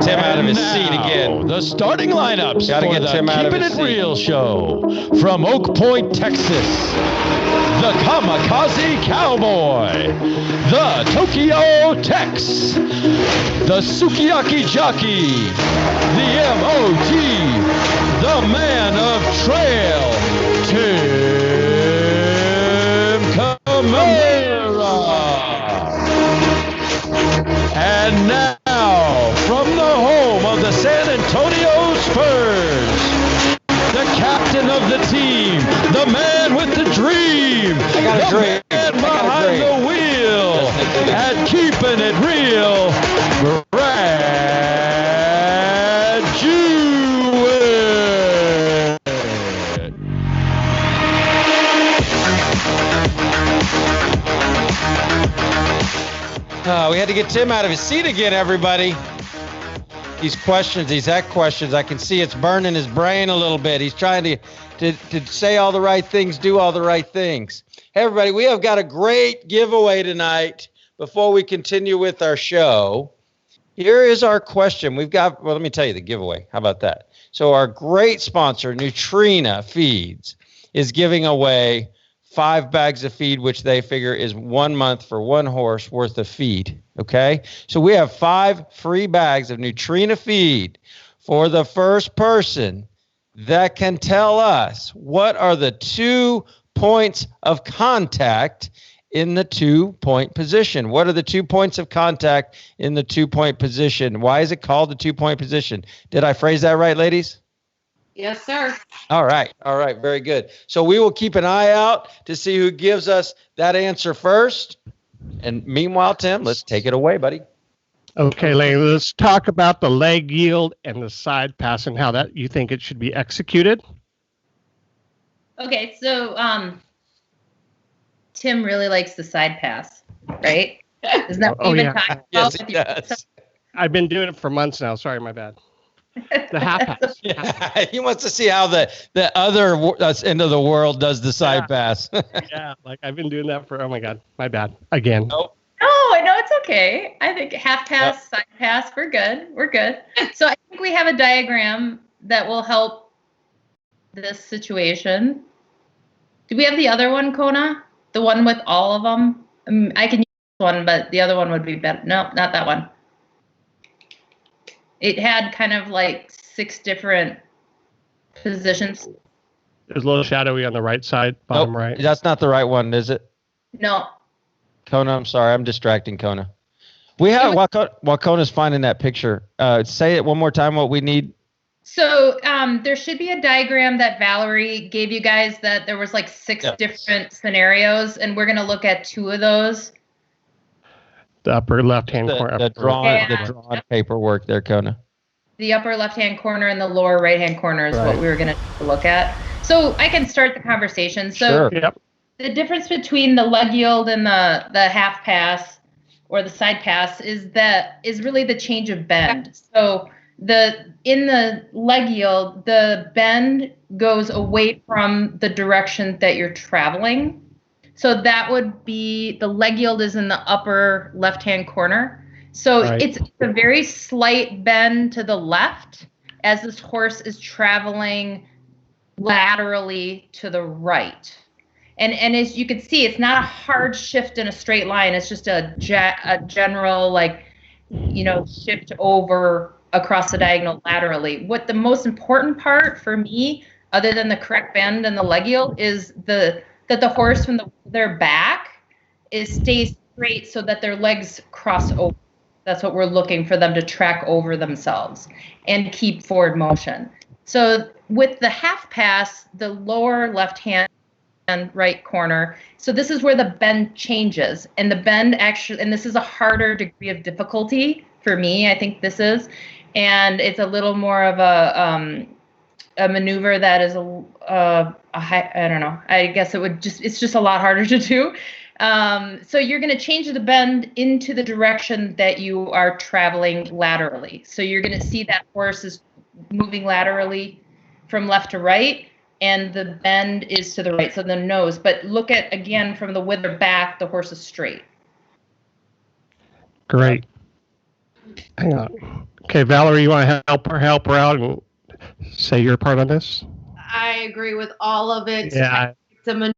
Tim out of his seat again. The starting lineups Gotta for get the Tim out of Keeping his It seat. Real show from Oak Point, Texas. The Kamikaze Cowboy, the Tokyo Tex, the Sukiyaki Jockey, the MOT, the Man of Trail, Tim Kimura. And now, from the home of the San Antonio Spurs, the captain of the team, the man with the dream, I got a the dream. man I got a behind dream. the wheel, and keeping it real, Brad Jewett. We had to get Tim out of his seat again, everybody. These questions, these heck questions, I can see it's burning his brain a little bit. He's trying to say all the right things, do all the right things. Hey, everybody, we have got a great giveaway tonight before we continue with our show. Here is our question. We've got, well, let me tell you the giveaway. How about that? So our great sponsor, Nutrina Feeds, is giving away 5 bags of feed, which they figure is 1 month for one horse worth of feed. Okay. So we have 5 free bags of Nutrina feed for the first person that can tell us what are the 2 points of contact in the 2-point position. What are the 2 points of contact in the 2-point position? Why is it called the 2-point position? Did I phrase that right, ladies? Yes, sir. All right. Very good. So we will keep an eye out to see who gives us that answer first. And meanwhile, Tim, let's take it away, buddy. Okay, Lainie, let's talk about the leg yield and the side pass and how that you think it should be executed. Okay, so Tim really likes the side pass, right? Isn't that what Oh, you've been yeah. talking Yes, about? it does. I've been doing it for months now. Sorry, my bad. The half pass. Yeah, he wants to see how the other end of the world does the side pass. Yeah, like I've been doing that for, oh my God, my bad. Again. Nope. Oh, I know it's okay. I think half pass, side pass, we're good. We're good. So I think we have a diagram that will help this situation. Do we have the other one, Kona? The one with all of them? I can use this one, but the other one would be better. No, not that one. It had kind of like 6 different positions. There's a little shadowy on the right side, bottom Nope, right. that's not the right one, is it? No. Kona, I'm sorry. I'm distracting Kona. We have, while Kona's finding that picture, say it one more time what we need. So there should be a diagram that Valerie gave you guys that there was like 6 different scenarios, and we're going to look at 2 of those. The upper left-hand corner. The drawn paperwork there, Kona. The upper left-hand corner and the lower right-hand corner is what we were going to look at. So I can start the conversation. So Sure. Yep. the difference between the leg yield and the half pass or the side pass is really the change of bend. So in the leg yield, the bend goes away from the direction that you're traveling. So that would be the leg yield is in the upper left-hand corner. So Right. it's a very slight bend to the left as this horse is traveling laterally to the right. And as you can see, it's not a hard shift in a straight line. It's just a general, like, shift over across the diagonal laterally. What the most important part for me, other than the correct bend and the leg yield, is that the horse, from their back, stays straight so that their legs cross over. That's what we're looking for them to track over themselves and keep forward motion. So with the half pass, the lower left hand and right corner. So this is where the bend changes, and the bend actually, and this is a harder degree of difficulty for me. I think this is, and it's a little more of a maneuver that is a high, I don't know. I guess it's just a lot harder to do. So you're going to change the bend into the direction that you are traveling laterally. So you're going to see that horse is moving laterally from left to right, and the bend is to the right, so the nose. But look at, again, from the wither back, the horse is straight. Great. Hang on. Okay, Valerie, you want to help her out and say your part on this? I agree with all of it. Yeah. It's a maneuver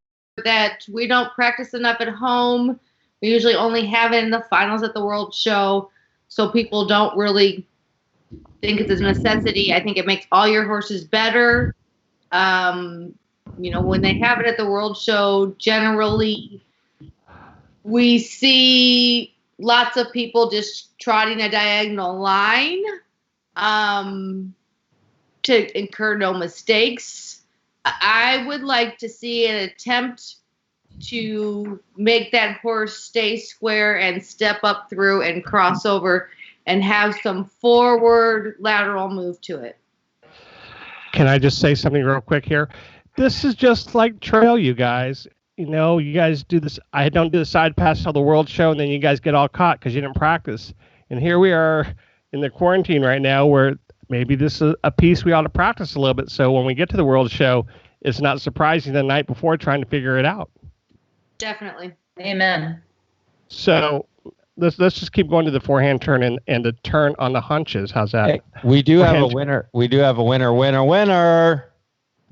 that we don't practice enough at home. We usually only have it in the finals at the World Show, so people don't really think it's a necessity. I think it makes all your horses better. When they have it at the World Show, generally we see lots of people just trotting a diagonal line to incur no mistakes. I would like to see an attempt to make that horse stay square and step up through and cross over and have some forward lateral move to it. Can I just say something real quick here? This is just like trail, you guys. You guys do this. I don't do the side pass till the World Show, and then you guys get all caught because you didn't practice. And here we are in the quarantine right now, where maybe this is a piece we ought to practice a little bit. So when we get to the World Show, it's not surprising the night before trying to figure it out. Definitely. Amen. So let's just keep going to the forehand turn and the turn on the hunches. How's that? Hey, we do have a Forehand- winner. We do have a winner.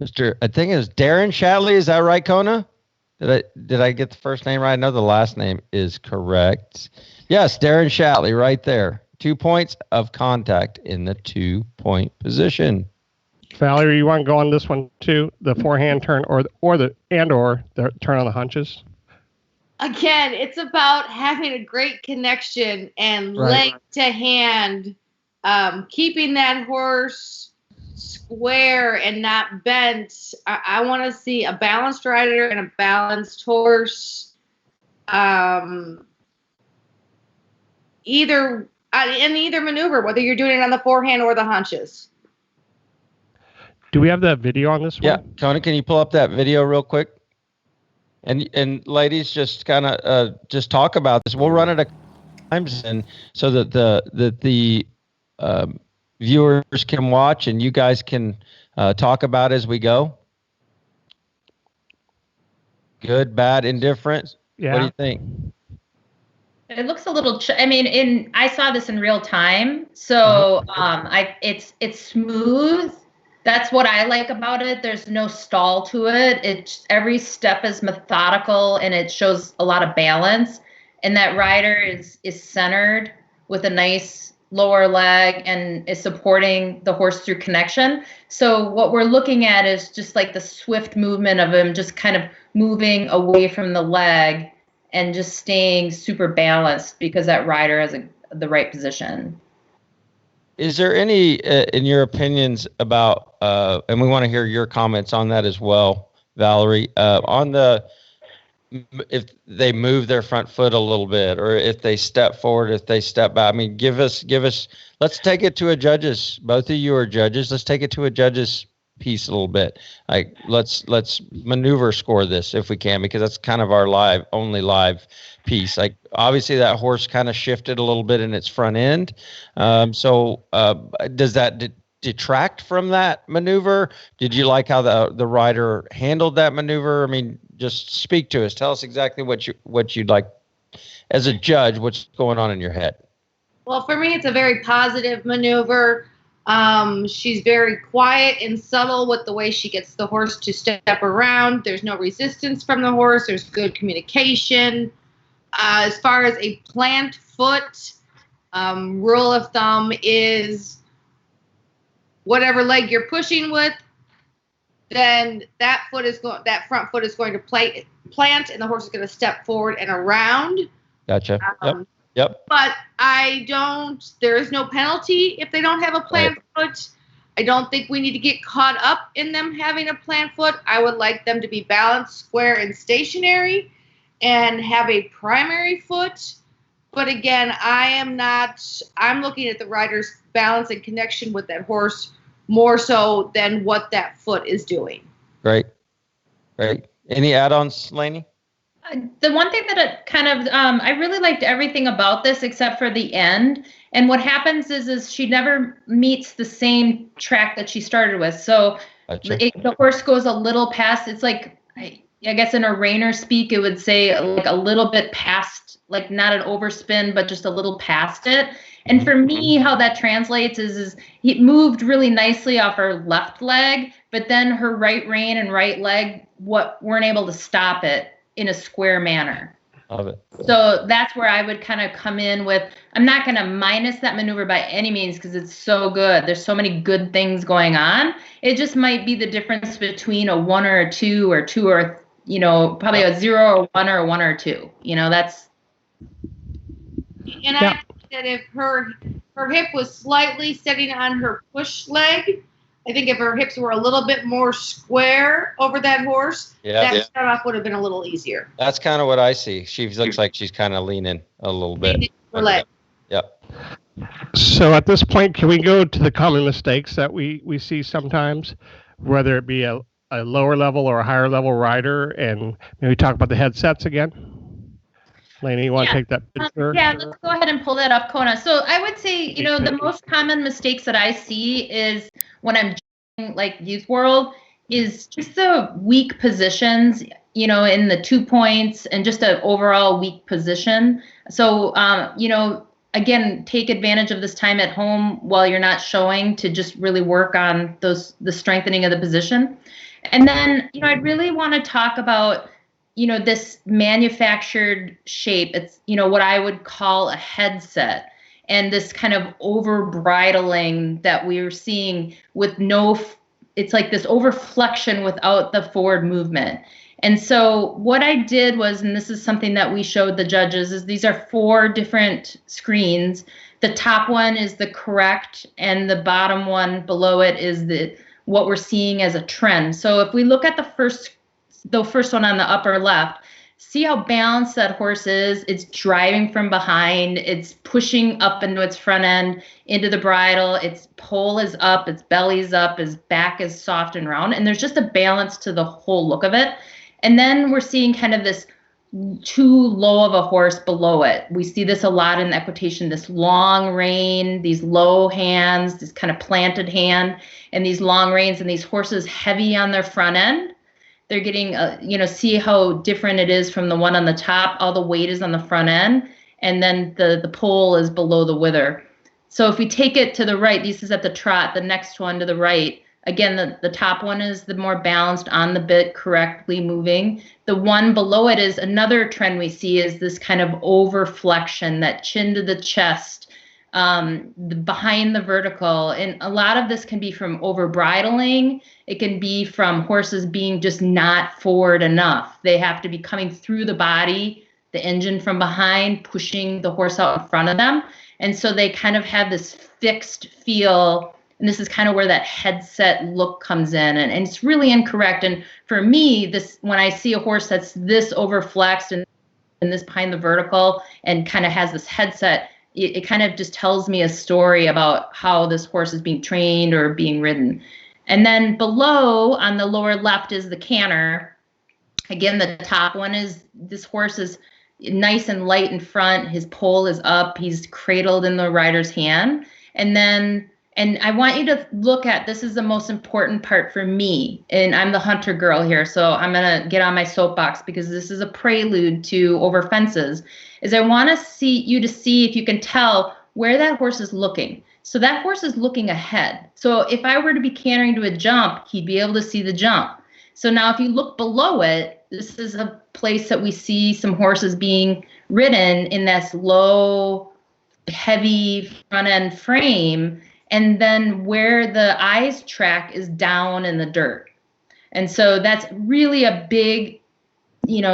Mr. I think it's Darren Shatley. Is that right, Kona? Did I get the first name right? I know the last name is correct. Yes, Darren Shatley right there. 2 points of contact in the 2-point position. Valerie, you want to go on this one too? The forehand turn or the turn on the hunches? Again, it's about having a great connection and Right. leg to hand, keeping that horse square and not bent. I want to see a balanced rider and a balanced horse. In either maneuver, whether you're doing it on the forehand or the hunches. Do we have the video on this one? Yeah, Kona, can you pull up that video real quick? And ladies, just kind of just talk about this. We'll run it a times, and so that the viewers can watch and you guys can talk about as we go. Good, bad, indifferent. Yeah. What do you think? It looks a little. I saw this in real time, so it's smooth. That's what I like about it. There's no stall to it. Every step is methodical and it shows a lot of balance. And that rider is centered with a nice lower leg and is supporting the horse through connection. So what we're looking at is just like the swift movement of him just kind of moving away from the leg and just staying super balanced because that rider has the right position. Is there any, in your opinions about, and we want to hear your comments on that as well, Valerie, on if they move their front foot a little bit, or if they step forward, if they step back? I mean, give us, let's take it to a judge's, both of you are judges. Let's take it to a judge's piece a little bit. Like let's maneuver score this if we can, because that's kind of our only live piece. Like obviously that horse kind of shifted a little bit in its front end. So does that detract from that maneuver? Did you like how the rider handled that maneuver? I mean, just speak to us. Tell us exactly what you'd like as a judge. What's going on in your head? Well, for me, it's a very positive maneuver. She's very quiet and subtle with the way she gets the horse to step around. There's no resistance from the horse. There's good communication. As far as a plant foot, rule of thumb is whatever leg you're pushing with, then that front foot is going to plant, and the horse is going to step forward and around. Gotcha. Yep. But there is no penalty if they don't have a plant foot. I don't think we need to get caught up in them having a plant foot. I would like them to be balanced, square, and stationary and have a primary foot. But again, I'm looking at the rider's balance and connection with that horse more so than what that foot is doing. Great. Any add-ons, Lainie? The one thing that it kind of, I really liked everything about this except for the end. And what happens is she never meets the same track that she started with. So the horse goes a little past. It's like, I guess in a reiner speak, it would say like a little bit past, like not an overspin, but just a little past it. And for me, how that translates is it moved really nicely off her left leg, but then her right rein and right leg weren't able to stop it in a square manner. Love it. So that's where I would kind of come in with, I'm not going to minus that maneuver by any means because it's so good. There's so many good things going on. It just might be the difference between a 1 or a 2 or 2 or, probably a 0 or 1 or a 1 or 2. That's. And I think that if her hip was slightly sitting on her push leg, I think if her hips were a little bit more square over that horse, that start off would have been a little easier. That's kind of what I see. She looks like she's kind of leaning a little bit. Yep. So at this point, can we go to the common mistakes that we see sometimes, whether it be a lower level or a higher level rider, and maybe talk about the headsets again? Lainie, you want to take that picture? Let's go ahead and pull that up, Kona. So I would say, the most common mistakes that I see is when I'm doing like youth world is just the weak positions, in the 2 points and just an overall weak position. So, again, take advantage of this time at home while you're not showing to just really work on the strengthening of the position. And then, I'd really want to talk about this manufactured shape. It's, what I would call a headset, and this kind of over bridling that we were seeing with it's like this over flexion without the forward movement. And so what I did was, and this is something that we showed the judges, is these are 4 different screens. The top one is the correct, and the bottom one below it is what we're seeing as a trend. So if we look at the first one on the upper left, see how balanced that horse is. It's driving from behind. It's pushing up into its front end, into the bridle. Its pole is up. Its belly's up. Its back is soft and round. And there's just a balance to the whole look of it. And then we're seeing kind of this too low of a horse below it. We see this a lot in equitation, this long rein, these low hands, this kind of planted hand, and these long reins, and these horses heavy on their front end. They're getting, see how different it is from the one on the top. All the weight is on the front end, and then the pole is below the wither. So if we take it to the right, this is at the trot, the next one to the right. Again, the top one is the more balanced, on the bit, correctly moving. The one below it is another trend we see is this kind of over flexion, that chin to the chest, behind the vertical. And a lot of this can be from over bridling. It can be from horses being just not forward enough. They have to be coming through the body, the engine from behind, pushing the horse out in front of them. And so they kind of have this fixed feel. And this is kind of where that headset look comes in. And it's really incorrect. And for me, when I see a horse that's this overflexed and this behind the vertical and kind of has this headset, it kind of just tells me a story about how this horse is being trained or being ridden. And then below on the lower left is the canter. Again, the top one is, this horse is nice and light in front. His pole is up. He's cradled in the rider's hand. And I want you to look at, this is the most important part for me. And I'm the hunter girl here, so I'm going to get on my soapbox because this is a prelude to Over Fences, is I want to see if you can tell where that horse is looking. So that horse is looking ahead. So if I were to be cantering to a jump, he'd be able to see the jump. So now if you look below it, this is a place that we see some horses being ridden in this low, heavy front end frame. And then where the eyes track is down in the dirt. And so that's really a big,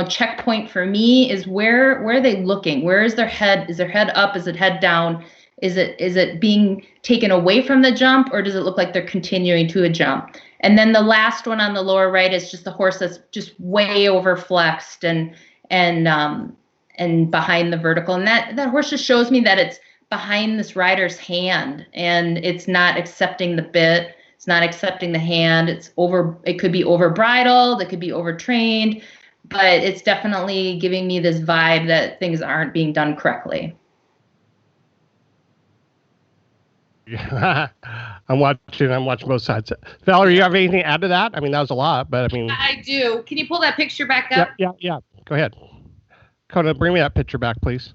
checkpoint for me, is where are they looking? Where is their head? Is their head up? Is it head down? Is it being taken away from the jump, or does it look like they're continuing to a jump? And then the last one on the lower right is just the horse that's just way over flexed and behind the vertical. And that horse just shows me that it's behind this rider's hand, and it's not accepting the bit. It's not accepting the hand. It could be over bridled. It could be overtrained, but it's definitely giving me this vibe that things aren't being done correctly. Yeah, I'm watching both sides. Valerie, you have anything to add to that? I mean, that was a lot, but I mean. I do. Can you pull that picture back up? Yeah. Go ahead. Coda, bring me that picture back, please.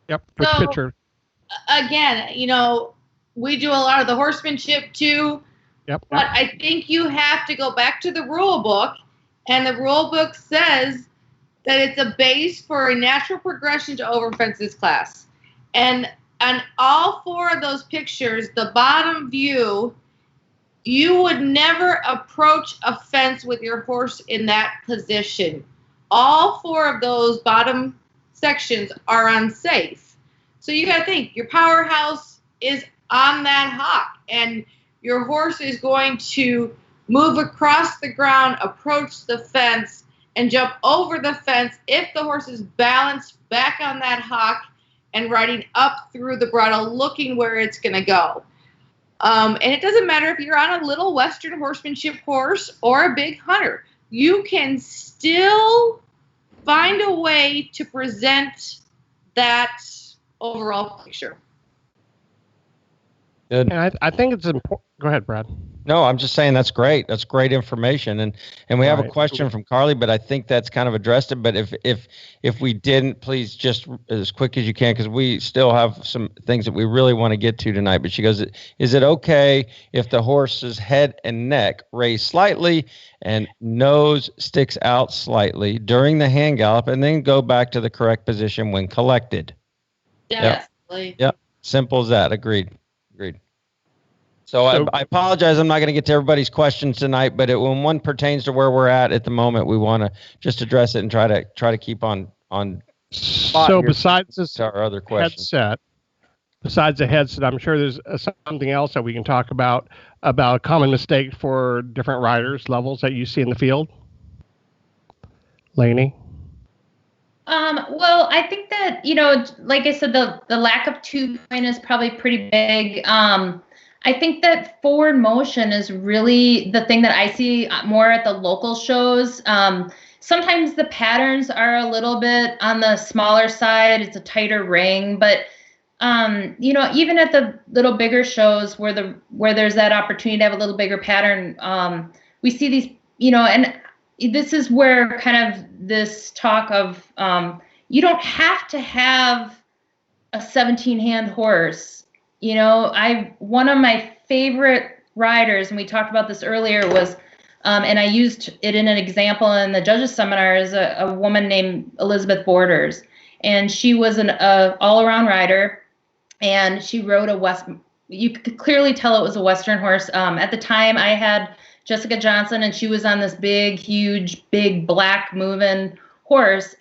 Yep. Which picture? Again, we do a lot of the horsemanship too. Yep. But I think you have to go back to the rule book, and the rule book says that it's a base for a natural progression to over fences class. And on all four of those pictures, the bottom view, you would never approach a fence with your horse in that position. All four of those bottom sections are unsafe. So you got to think, your powerhouse is on that hock, and your horse is going to move across the ground, approach the fence, and jump over the fence if the horse is balanced back on that hock and riding up through the bridle, looking where it's going to go. And it doesn't matter if you're on a little Western horsemanship horse or a big hunter. You can still find a way to present that overall picture. Good. And I think it's important. Go ahead, Brad. No, I'm just saying that's great. That's great information. And we have a question from Carly, but I think that's kind of addressed it. But if we didn't, please just as quick as you can, because we still have some things that we really want to get to tonight. But she goes, is it okay if the horse's head and neck raise slightly and nose sticks out slightly during the hand gallop and then go back to the correct position when collected? Definitely. Yep. Simple as that. Agreed. So I apologize. I'm not going to get to everybody's questions tonight, but when one pertains to where we're at the moment, we want to just address it and try to keep on. So besides this our other questions. Besides the headset, I'm sure there's something else that we can talk about a common mistake for different riders levels that you see in the field. Lainie? Well, I think that, like I said, the lack of 2-point is probably pretty big. I think that forward motion is really the thing that I see more at the local shows. Sometimes the patterns are a little bit on the smaller side. It's a tighter ring, but even at the little bigger shows where there's that opportunity to have a little bigger pattern, we see these, and this is where kind of this talk of you don't have to have a 17-hand horse. One of my favorite riders, and we talked about this earlier, was, and I used it in an example in the judges seminar, is a woman named Elizabeth Borders. And she was an all-around rider, and she rode you could clearly tell it was a Western horse. At the time, I had Jessica Johnson, and she was on this big, huge, big, black moving horse.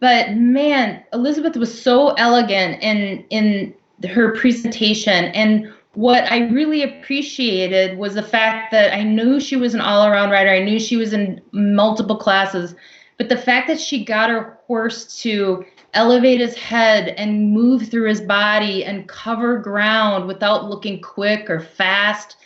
But man, Elizabeth was so elegant in her presentation, and what I really appreciated was the fact that I knew she was an all-around rider. I knew she was in multiple classes, But the fact that she got her horse to elevate his head and move through his body and cover ground without looking quick or fast,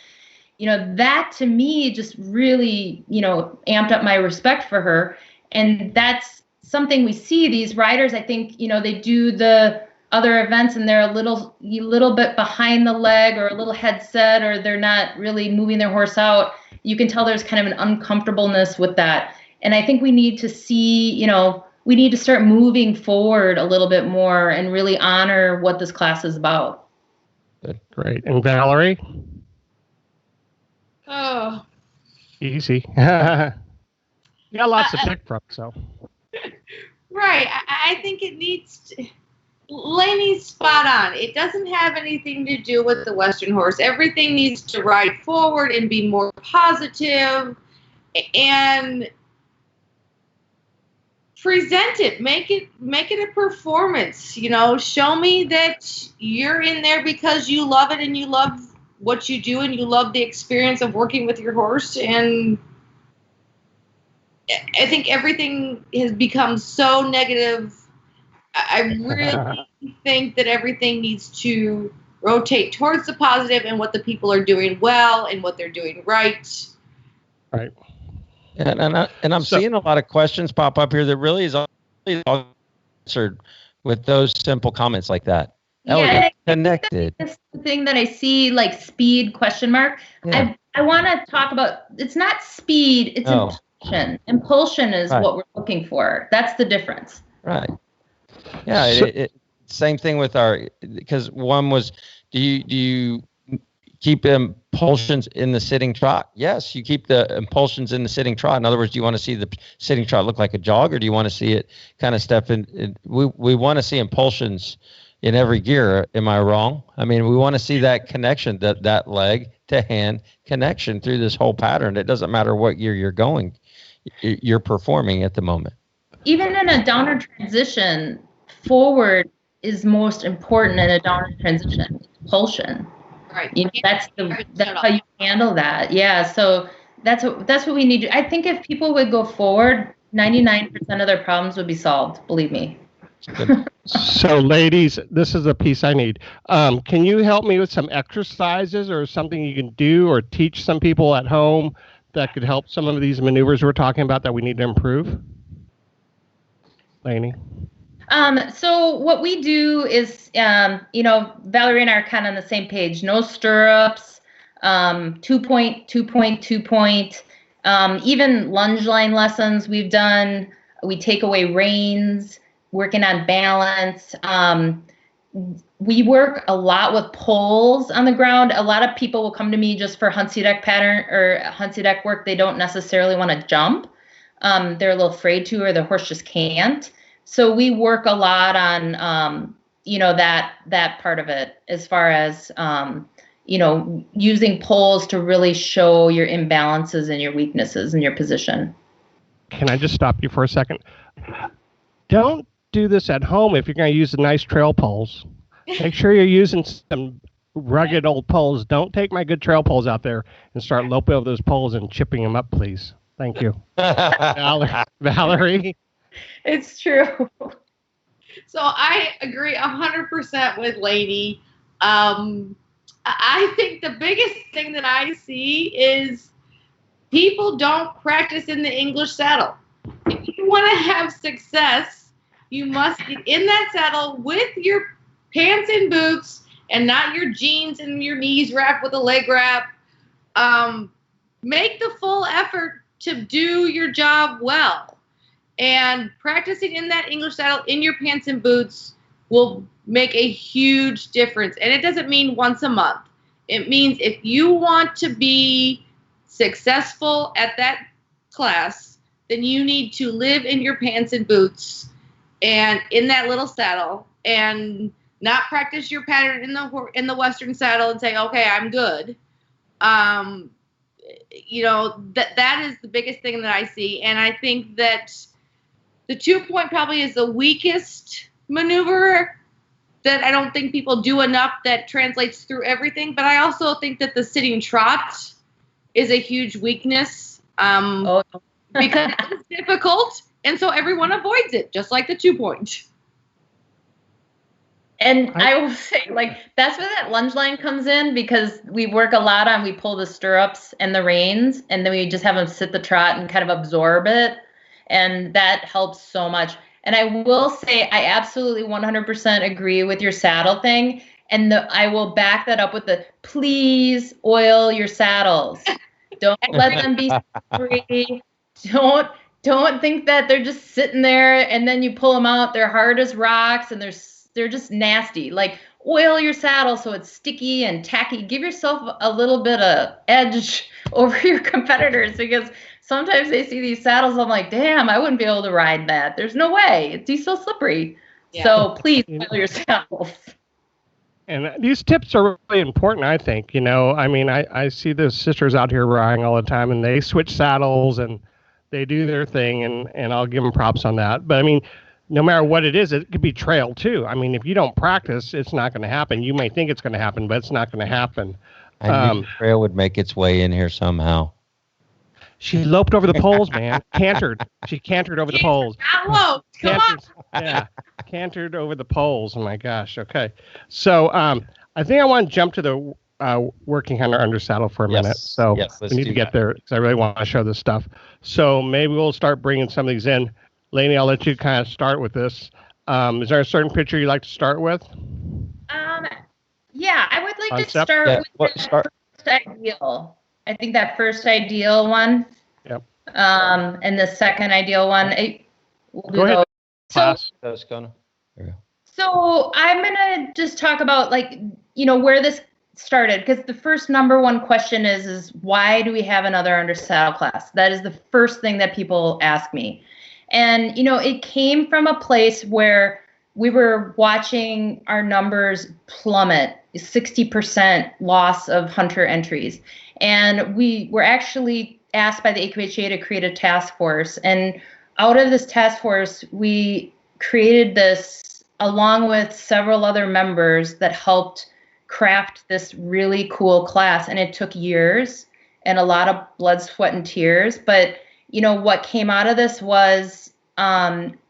that to me just really, amped up my respect for her. And that's something we see. These riders, I think, they do the other events and they're a little bit behind the leg or a little headset, or they're not really moving their horse out. You can tell there's kind of an uncomfortableness with that. And I think we need to see, we need to start moving forward a little bit more and really honor what this class is about. Great. And Valerie? Oh. Easy. You got lots to pick from, so. Right. I think it needs to, Lainie's spot on. It doesn't have anything to do with the Western horse. Everything needs to ride forward and be more positive and present it. Make it a performance. Show me that you're in there because you love it and you love what you do and you love the experience of working with your horse. And I think everything has become so negative. I really think that everything needs to rotate towards the positive and what the people are doing well and what they're doing right. Right. And I'm seeing a lot of questions pop up here that really is all answered with those simple comments like that. Yeah, connected. That's the thing that I see, like speed ? Yeah. I want to talk about. It's not speed. It's impulsion. Impulsion is what we're looking for. That's the difference. Right. Yeah. Same thing with because one was, do you keep impulsions in the sitting trot? Yes, you keep the impulsions in the sitting trot. In other words, do you want to see the sitting trot look like a jog, or do you want to see it kind of step in? We want to see impulsions in every gear. Am I wrong? I mean, we want to see that connection, that leg to hand connection through this whole pattern. It doesn't matter what gear you're performing at the moment. Even in a downward transition, forward is most important in a downward transition. Impulsion. Right. That's how you handle that. Yeah. So that's what we need to. I think if people would go forward, 99% of their problems would be solved. Believe me. So, ladies, this is a piece I need. Can you help me with some exercises or something you can do or teach some people at home that could help some of these maneuvers we're talking about that we need to improve? Lainie? So what we do is, Valerie and I are kind of on the same page. No stirrups, 2-point, 2-point, 2-point. Even lunge line lessons we've done. We take away reins, working on balance. We work a lot with poles on the ground. A lot of people will come to me just for Hunsey deck pattern or Hunsey deck work. They don't necessarily want to jump. They're a little afraid to, or the horse just can't. So we work a lot on, that part of it, as far as, using poles to really show your imbalances and your weaknesses and your position. Can I just stop you for a second? Don't do this at home if you're going to use the nice trail poles. Make sure you're using some rugged old poles. Don't take my good trail poles out there and start loping over those poles and chipping them up, please. Thank you. Valerie? It's true. So I agree 100% with Lainie. I think the biggest thing that I see is people don't practice in the English saddle. If you want to have success, you must get in that saddle with your pants and boots and not your jeans and your knees wrapped with a leg wrap. Make the full effort to do your job well. And practicing in that English saddle in your pants and boots will make a huge difference. And it doesn't mean once a month. It means if you want to be successful at that class, then you need to live in your pants and boots and in that little saddle, and not practice your pattern in the Western saddle and say, okay, I'm good. That is the biggest thing that I see. And I think that the 2-point probably is the weakest maneuver that I don't think people do enough that translates through everything. But I also think that the sitting trot is a huge weakness because it's difficult And so everyone avoids it, just like the 2-point. And I will say, like, that's where that lunge line comes in, because we work a lot on, we pull the stirrups and the reins, and then we just have them sit the trot and kind of absorb it. And that helps so much. And I will say, I absolutely 100% agree with your saddle thing. And I will back that up with the, please oil your saddles. Don't let them be free. Don't think that they're just sitting there and then you pull them out. They're hard as rocks and they're just nasty. Like, oil your saddle so it's sticky and tacky. Give yourself a little bit of edge over your competitors, because sometimes they see these saddles. I'm like, damn, I wouldn't be able to ride that. There's no way. It's so slippery. Yeah. So please oil your saddles. And these tips are really important, I think. You know, I mean, I see the sisters out here riding all the time, and they switch saddles and they do their thing, and I'll give them props on that. But I mean, no matter what it is, it could be trail too. I mean, if you don't practice, it's not going to happen. You may think it's going to happen, but it's not going to happen. I knew trail would make its way in here somehow. She loped over the poles, man. Cantered. She cantered over the poles. Hello, come on. Yeah, cantered over the poles. Oh my gosh. Okay. So I think I want to jump to the working hunter under saddle for a minute. So we need to get there, because I really want to show this stuff. So maybe we'll start bringing some of these in. Lainie, I'll let you kind of start with this. Is there a certain picture you'd like to start with? Yeah, I would like to start with the first ideal. I think that first ideal one. Yep. And the second ideal one. Go ahead. So I'm going to just talk about, like, you know, where this started, because the first number one question is why do we have another under saddle class? That is the first thing that people ask me. And, you know, it came from a place where we were watching our numbers plummet, 60% loss of hunter entries. And we were actually asked by the AQHA to create a task force. And out of this task force, we created this along with several other members that helped craft this really cool class. And it took years and a lot of blood, sweat, and tears. But, you know, what came out of this was,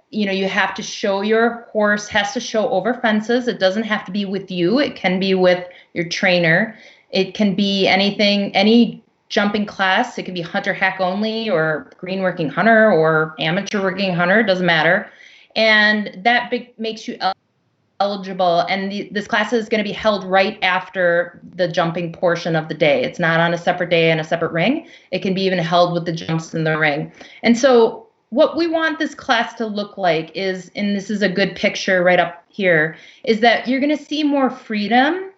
you know, you have to show, your horse has to show over fences. It doesn't have to be with you. It can be with your trainer. It can be anything, any jumping class. It can be hunter hack only, or green working hunter, or amateur working hunter. It doesn't matter. And that makes you eligible. And this class is going to be held right after the jumping portion of the day. It's not on a separate day and a separate ring. It can be even held with the jumps in the ring. And so what we want this class to look like is, and this is a good picture right up here, is that you're going to see more freedom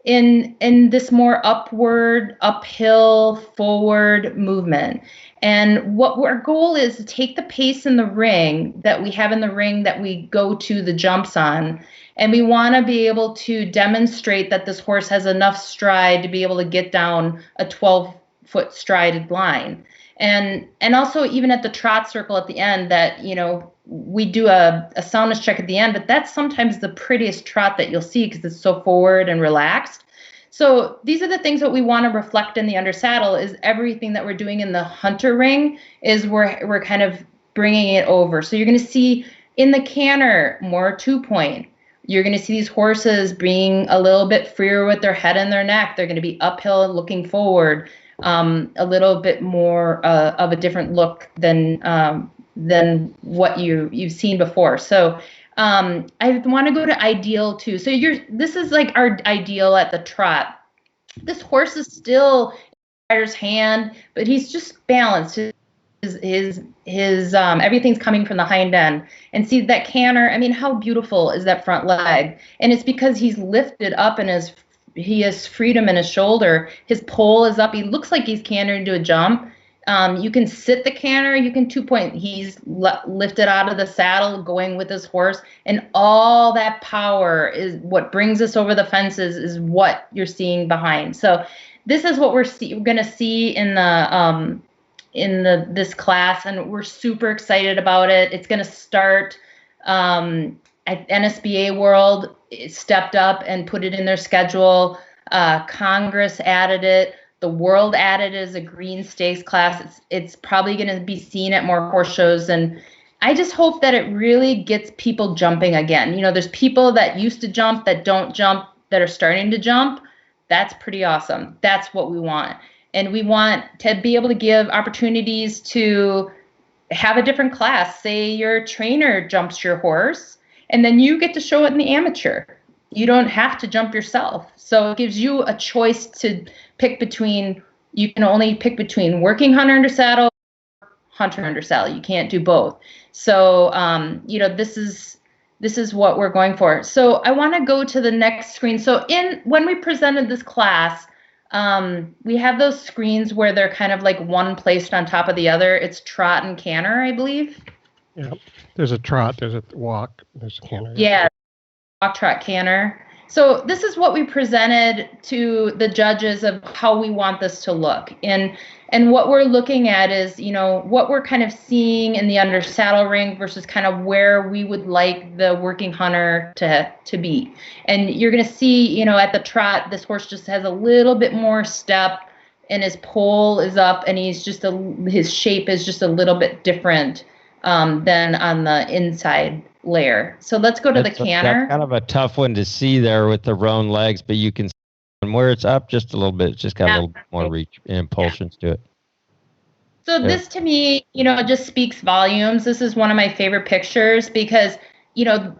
in this more upward, uphill, forward movement. And what our goal is to take the pace in the ring that we have in the ring that we go to the jumps on, and we want to be able to demonstrate that this horse has enough stride to be able to get down a 12-foot strided line. And also even at the trot circle at the end, that, you know, we do a soundness check at the end, but that's sometimes the prettiest trot that you'll see because it's so forward and relaxed. So these are the things that we want to reflect in the under saddle. Is everything that we're doing in the hunter ring is we're kind of bringing it over. So you're going to see in the canter more 2-point. You're going to see these horses being a little bit freer with their head and their neck. They're going to be uphill and looking forward, a little bit more of a different look than what you've seen before. So I want to go to ideal too. So this is like our ideal at the trot. This horse is still in the rider's hand, but he's just balanced. His everything's coming from the hind end. And see that canter, I mean, how beautiful is that front leg? And it's because he's lifted up and he has freedom in his shoulder. His pole is up. He looks like he's cantering to a jump. You can sit the canter, you can 2-point. He's lifted out of the saddle going with his horse, and all that power is what brings us over the fences, is what you're seeing behind. So this is what we're going to see in this class, and we're super excited about it. It's going to start at NSBA World. It stepped up and put it in their schedule. Congress added it. The world added it as a green stakes class. It's probably going to be seen at more horse shows than I just hope that it really gets people jumping again. You know, there's people that used to jump that don't jump that are starting to jump. That's pretty awesome. That's what we want. And we want to be able to give opportunities to have a different class. Say your trainer jumps your horse, and then you get to show it in the amateur. You don't have to jump yourself. So it gives you a choice to pick between, you can only pick between working hunter under saddle, hunter under saddle. You can't do both. So, you know, this is what we're going for. So I want to go to the next screen. So when we presented this class, we have those screens where they're kind of like one placed on top of the other. It's trot and canter, I believe. Yeah, there's a trot, there's a walk, there's a canter. Yeah, walk, trot, canter. So this is what we presented to the judges of how we want this to look. And what we're looking at is, you know, what we're kind of seeing in the under saddle ring versus kind of where we would like the working hunter to be. And you're going to see, you know, at the trot, this horse just has a little bit more step, and his pole is up, and he's just his shape is just a little bit different than on the inside layer. So let's go to the canter. That's kind of a tough one to see there with the roan legs, but you can see where it's up just a little bit. It's just got a little bit more reach and impulsions to it. So this to me, you know, just speaks volumes. This is one of my favorite pictures because, you know,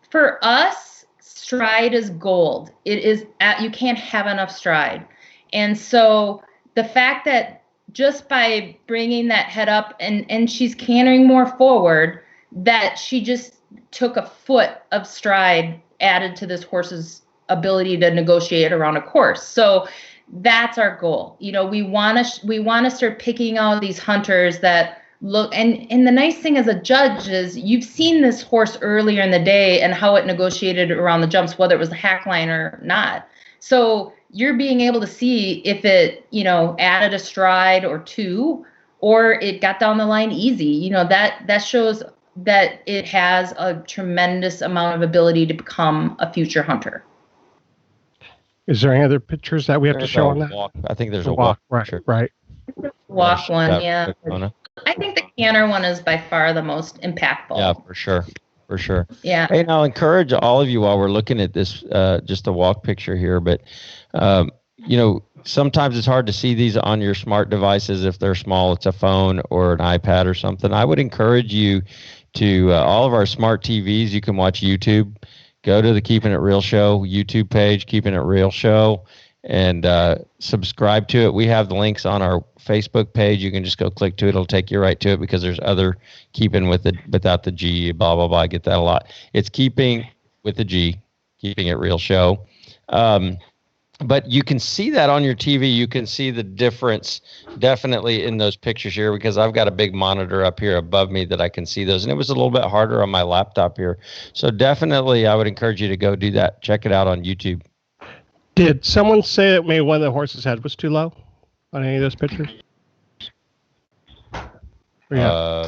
for us, stride is gold. It is you can't have enough stride. And so the fact that just by bringing that head up and she's cantering more forward, that she just took a foot of stride added to this horse's ability to negotiate around a course. So that's our goal. You know, we want to start picking out these hunters that look, and the nice thing as a judge is you've seen this horse earlier in the day and how it negotiated around the jumps, whether it was a hack line or not. So you're being able to see if it, you know, added a stride or two, or it got down the line easy. You know, that shows that it has a tremendous amount of ability to become a future hunter. Is there any other pictures that we have to show on that? I think there's a walk. Right. Walk one, yeah. I think the canter one is by far the most impactful. Yeah, for sure. Yeah. Hey, and I'll encourage all of you while we're looking at this, just a walk picture here, but, you know, sometimes it's hard to see these on your smart devices. If they're small, it's a phone or an iPad or something. I would encourage you to all of our smart TVs. You can watch YouTube. Go to the Keeping It Real Show YouTube page, Keeping It Real Show, and subscribe to it. We have the links on our Facebook page. You can just go click to it. It'll take you right to it because there's other keeping with it without the G, blah, blah, blah. I get that a lot. It's Keeping with the G, Keeping It Real Show. But you can see that on your TV. You can see the difference definitely in those pictures here because I've got a big monitor up here above me that I can see those. And it was a little bit harder on my laptop here. So definitely I would encourage you to go do that. Check it out on YouTube. Did someone say that maybe one of the horse's head was too low on any of those pictures? Yeah.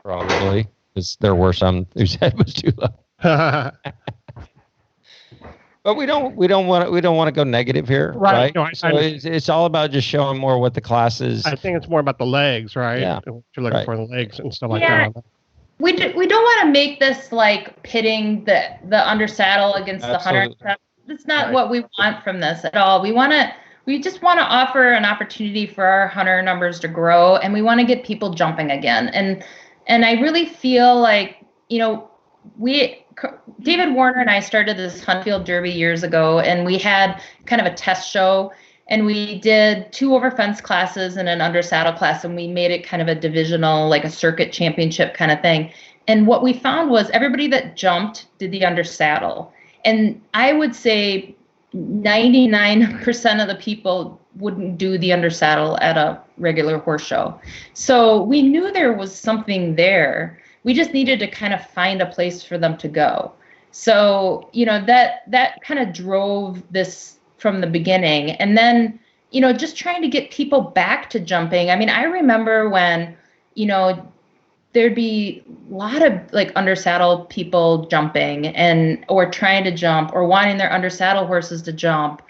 Probably. Because there were some whose head was too low. But we don't want to go negative here, right? No, so it's all about just showing more what the class is. I think it's more about the legs, right? Yeah. What you're looking for the legs and stuff like that. We don't want to make this like pitting the under saddle against the hunter. That's not what we want from this at all. We just want to offer an opportunity for our hunter numbers to grow, and we want to get people jumping again. And I really feel like, you know, David Warner and I started this Huntfield Derby years ago, and we had kind of a test show, and we did 2 over fence classes and an under saddle class, and we made it kind of a divisional, like a circuit championship kind of thing. And what we found was everybody that jumped did the under saddle. And I would say 99% of the people wouldn't do the under saddle at a regular horse show. So we knew there was something there. We just needed to kind of find a place for them to go. So, you know, that kind of drove this from the beginning. And then, you know, just trying to get people back to jumping. I mean, I remember when, you know, there'd be a lot of like under saddle people jumping or trying to jump or wanting their under saddle horses to jump.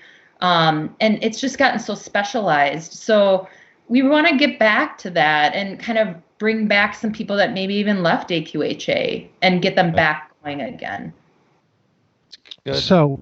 And it's just gotten so specialized. So we want to get back to that and kind of bring back some people that maybe even left AQHA and get them back going again. Good. So,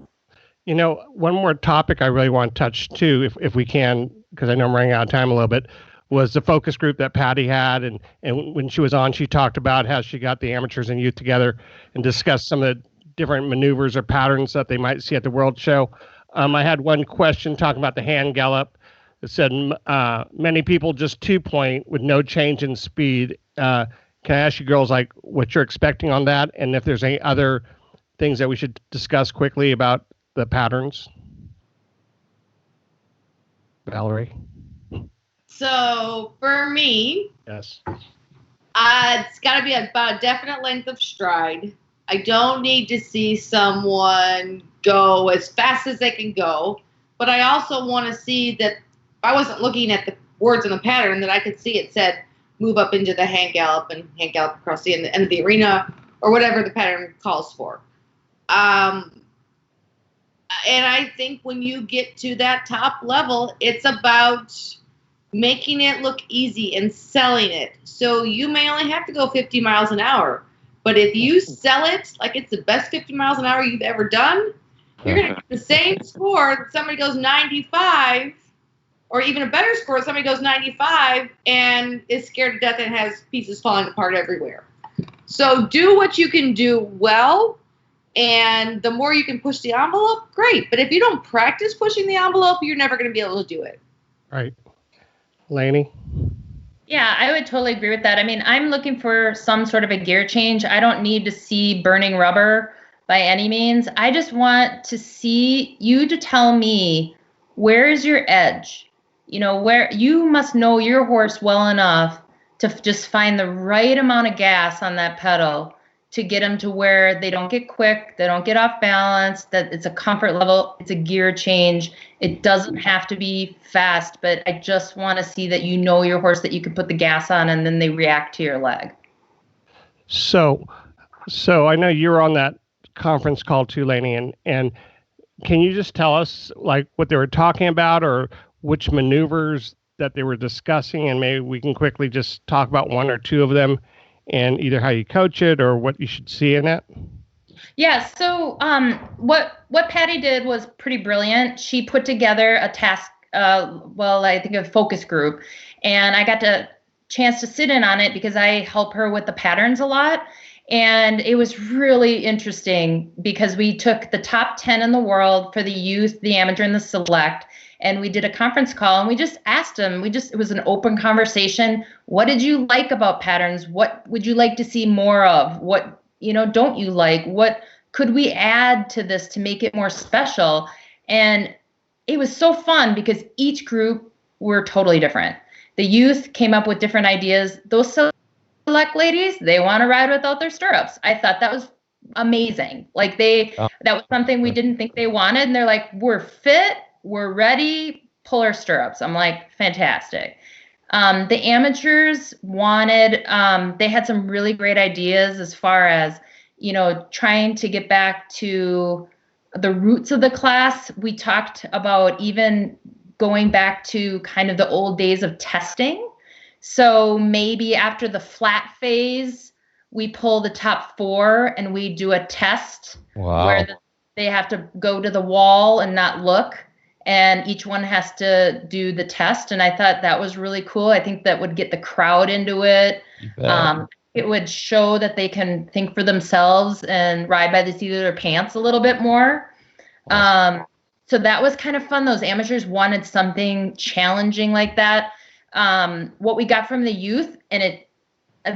one more topic I really want to touch too, if we can, because I know I'm running out of time a little bit, was the focus group that Patty had. And when she was on, she talked about how she got the amateurs and youth together and discussed some of the different maneuvers or patterns that they might see at the World Show. I had one question talking about the hand gallop. It said many people just 2-point with no change in speed. Can I ask you girls like what you're expecting on that, and if there's any other things that we should discuss quickly about the patterns? Valerie? So for me, Yes. it's got to be about a definite length of stride. I don't need to see someone go as fast as they can go, but I also want to see that if I wasn't looking at the words in the pattern, that I could see it said move up into the hand gallop and hand gallop across the end of the arena or whatever the pattern calls for. And I think when you get to that top level, it's about making it look easy and selling it. So you may only have to go 50 miles an hour, but if you sell it like it's the best 50 miles an hour you've ever done, you're going to get the same score that somebody goes 95, or even a better score, somebody goes 95 and is scared to death and has pieces falling apart everywhere. So do what you can do well, and the more you can push the envelope, great. But if you don't practice pushing the envelope, you're never going to be able to do it. Right. Lainie? Yeah, I would totally agree with that. I mean, I'm looking for some sort of a gear change. I don't need to see burning rubber by any means. I just want to see you to tell me, where is your edge? Where you must know your horse well enough to just find the right amount of gas on that pedal to get them to where they don't get quick, they don't get off balance, that it's a comfort level, it's a gear change. It doesn't have to be fast, but I just want to see that your horse, that you can put the gas on and then they react to your leg. So I know you're on that conference call too, Lainie, and can you just tell us like what they were talking about or which maneuvers that they were discussing, and maybe we can quickly just talk about one or two of them and either how you coach it or what you should see in it? Yeah, so what Patty did was pretty brilliant. She put together a task, I think a focus group, and I got a chance to sit in on it because I help her with the patterns a lot. And it was really interesting because we took the top 10 in the world for the youth, the amateur, and the select, and we did a conference call and we just asked them, it was an open conversation. What did you like about patterns? What would you like to see more of? What, don't you like? What could we add to this to make it more special? And it was so fun because each group were totally different. The youth came up with different ideas. Those select ladies, they want to ride without their stirrups. I thought that was amazing. Like that was something we didn't think they wanted. And they're like, we're fit, we're ready, pull our stirrups. I'm like, fantastic. The amateurs wanted, they had some really great ideas as far as, trying to get back to the roots of the class. We talked about even going back to kind of the old days of testing. So maybe after the flat phase, we pull the top 4 and we do a test where they have to go to the wall and not look. And each one has to do the test. And I thought that was really cool. I think that would get the crowd into it. It would show that they can think for themselves and ride by the seat of their pants a little bit more. So that was kind of fun. Those amateurs wanted something challenging like that. What we got from the youth, and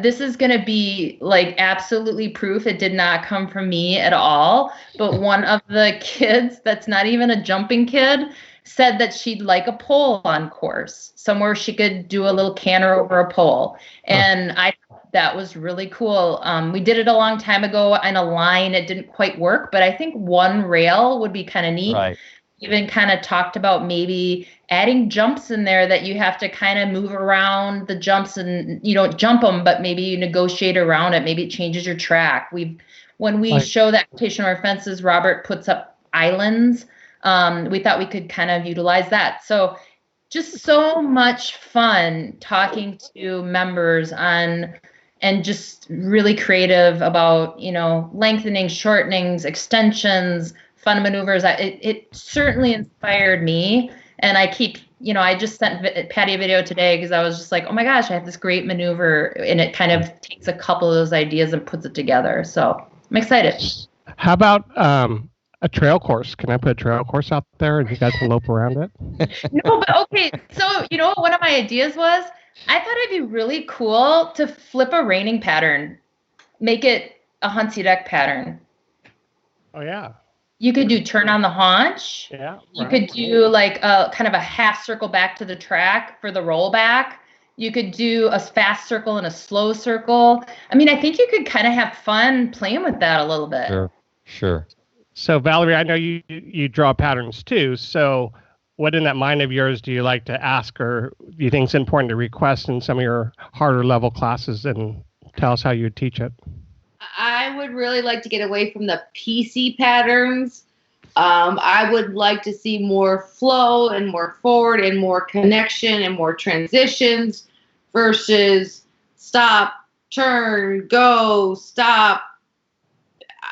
this is going to be like absolutely proof it did not come from me at all, but one of the kids that's not even a jumping kid said that she'd like a pole on course, somewhere she could do a little canter over a pole. And I thought that was really cool. We did it a long time ago in a line. It didn't quite work, but I think one rail would be kind of neat. Right. Even kind of talked about maybe adding jumps in there that you have to kind of move around the jumps, and you don't jump them, but maybe you negotiate around it. Maybe it changes your track. When we show the equitation or fences, Robert puts up islands. We thought we could kind of utilize that. So just so much fun talking to members on and just really creative about, lengthenings, shortenings, extensions, fun maneuvers. It certainly inspired me. And I keep, I just sent Patty a video today because I was just like, oh my gosh, I have this great maneuver. And it kind of takes a couple of those ideas and puts it together. So I'm excited. How about a trail course? Can I put a trail course out there and you guys can lope around it? No, but okay. So, what one of my ideas was? I thought it'd be really cool to flip a reining pattern, make it a Huntsy deck pattern. Oh, yeah. You could do turn on the haunch. Yeah. You could do like a kind of a half circle back to the track for the rollback. You could do a fast circle and a slow circle. I mean, I think you could kind of have fun playing with that a little bit. Sure. So, Valerie, I know you draw patterns too. So what in that mind of yours do you like to ask, or do you think it's important to request in some of your harder level classes, and tell us how you would teach it? I would really like to get away from the PC patterns. I would like to see more flow and more forward and more connection and more transitions versus stop, turn, go, stop.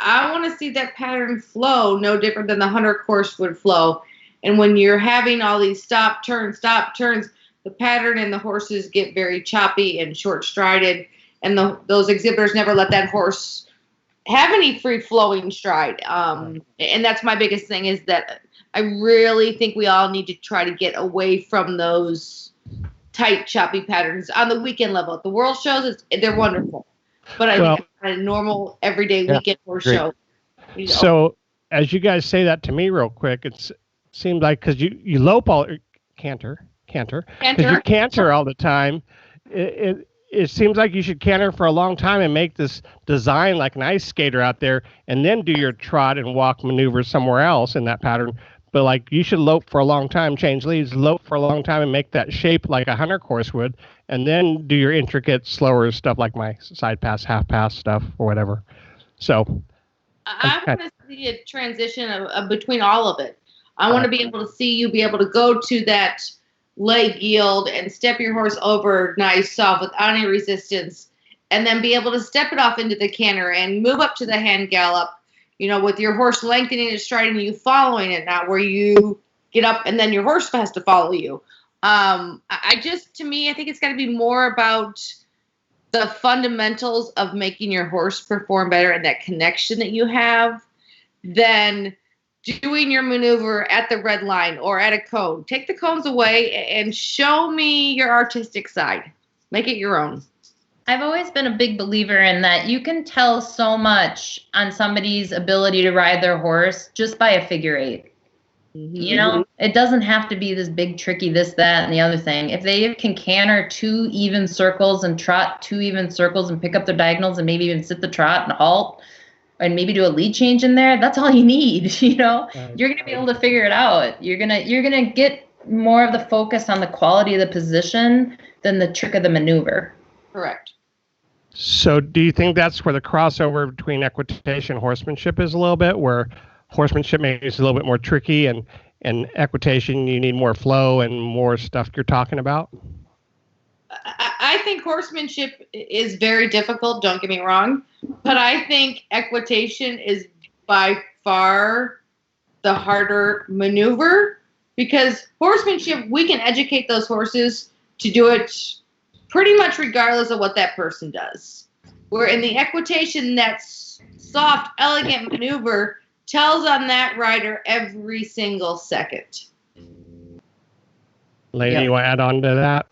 I want to see that pattern flow no different than the hunter course would flow. And when you're having all these stop, turns, the pattern and the horses get very choppy and short-strided. And those exhibitors never let that horse have any free-flowing stride. And that's my biggest thing, is that I really think we all need to try to get away from those tight, choppy patterns on the weekend level. At the world shows, they're wonderful. But I think on a normal, everyday weekend horse show. So as you guys say that to me real quick, it seems like because you lope all, canter, because you canter all the time, it seems like you should canter for a long time and make this design like an ice skater out there, and then do your trot and walk maneuver somewhere else in that pattern. But like, you should lope for a long time, change leads, lope for a long time, and make that shape like a hunter course would, and then do your intricate, slower stuff like my side pass, half pass stuff, or whatever. So I want to see a transition of between all of it. I want to be able to see you be able to go to that leg yield and step your horse over nice, soft, without any resistance, and then be able to step it off into the canter and move up to the hand gallop, with your horse lengthening and striding, you following it, not where you get up and then your horse has to follow you. To me, I think it's got to be more about the fundamentals of making your horse perform better and that connection that you have than doing your maneuver at the red line or at a cone. Take the cones away and show me your artistic side. Make it your own. I've always been a big believer in that you can tell so much on somebody's ability to ride their horse just by a figure eight. Mm-hmm. It doesn't have to be this big tricky this, that, and the other thing. If they can canter 2 even circles and trot 2 even circles and pick up their diagonals and maybe even sit the trot and halt and maybe do a lead change in there, that's all you need. You're going to be able to figure it out. You're going to get more of the focus on the quality of the position than the trick of the maneuver. Correct. So do you think that's where the crossover between equitation and horsemanship is a little bit, where horsemanship maybe is a little bit more tricky, and equitation you need more flow and more stuff you're talking about? I think horsemanship is very difficult, don't get me wrong, but I think equitation is by far the harder maneuver, because horsemanship, we can educate those horses to do it pretty much regardless of what that person does. Where in the equitation, that soft, elegant maneuver tells on that rider every single second. Lainie, you want to add on to that?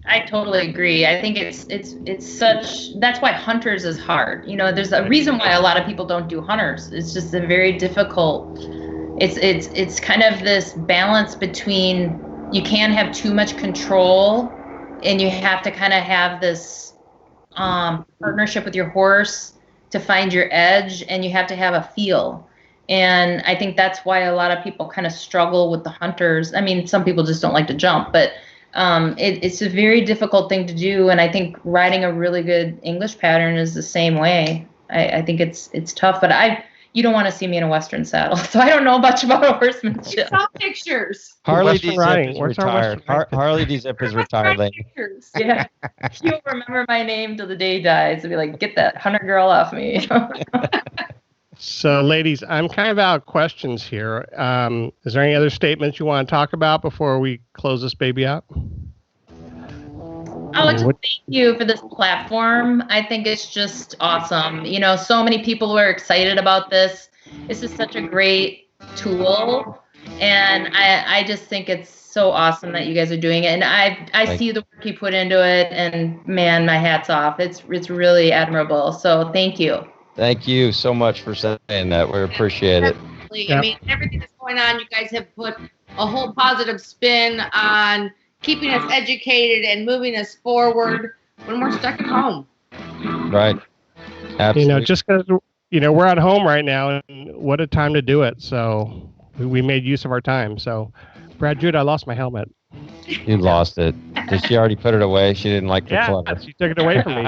I totally agree. I think it's such, that's why hunters is hard. There's a reason why a lot of people don't do hunters. It's just a very difficult, it's kind of this balance between, you can't have too much control and you have to kind of have this partnership with your horse to find your edge, and you have to have a feel. And I think that's why a lot of people kind of struggle with the hunters. I mean, some people just don't like to jump, but it's a very difficult thing to do. And I think riding a really good English pattern is the same way. I think it's tough, but you don't want to see me in a Western saddle. So I don't know much about horsemanship. Saw pictures. Harley Western D. riding. Zip is Where's our retired. Western riding? Harley D. Zip is retired, lady. Pictures. Yeah. You'll remember my name till the day he dies. It'll be like, get that hunter girl off me. So, ladies, I'm kind of out of questions here. Is there any other statements you want to talk about before we close this baby out? I would just thank you for this platform. I think it's just awesome. You know, so many people were excited about this. This is such a great tool. And I just think it's so awesome that you guys are doing it. And I see the work you put into it, and man, my hat's off. It's really admirable. So thank you. Thank you so much for saying that. We appreciate it. I mean, everything that's going on, you guys have put a whole positive spin on keeping us educated and moving us forward when we're stuck at home. Right. Absolutely. You know, just because, you know, we're at home right now, and what a time to do it. So we made use of our time. So, Brad, Jude, I lost my helmet. You lost it. Did she already put it away? She didn't like the clutter. She took it away from me.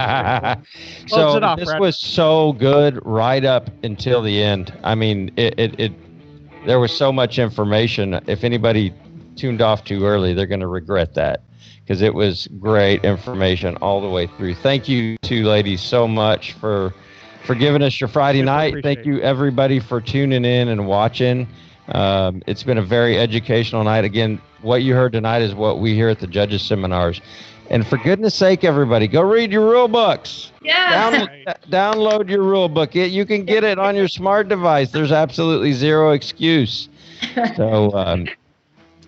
So it off, this Brad. was so good right up until the end. I mean, there was so much information. If anybody tuned off too early, they're going to regret that, because it was great information all the way through. Thank you two ladies so much for giving us your Friday night. Thank you everybody for tuning in and watching. It's been a very educational night. Again, what you heard tonight is what we hear at the judges seminars. And for goodness sake, everybody, go read your rule books. Yeah. Download your rule book. You can get it on your smart device. There's absolutely zero excuse. So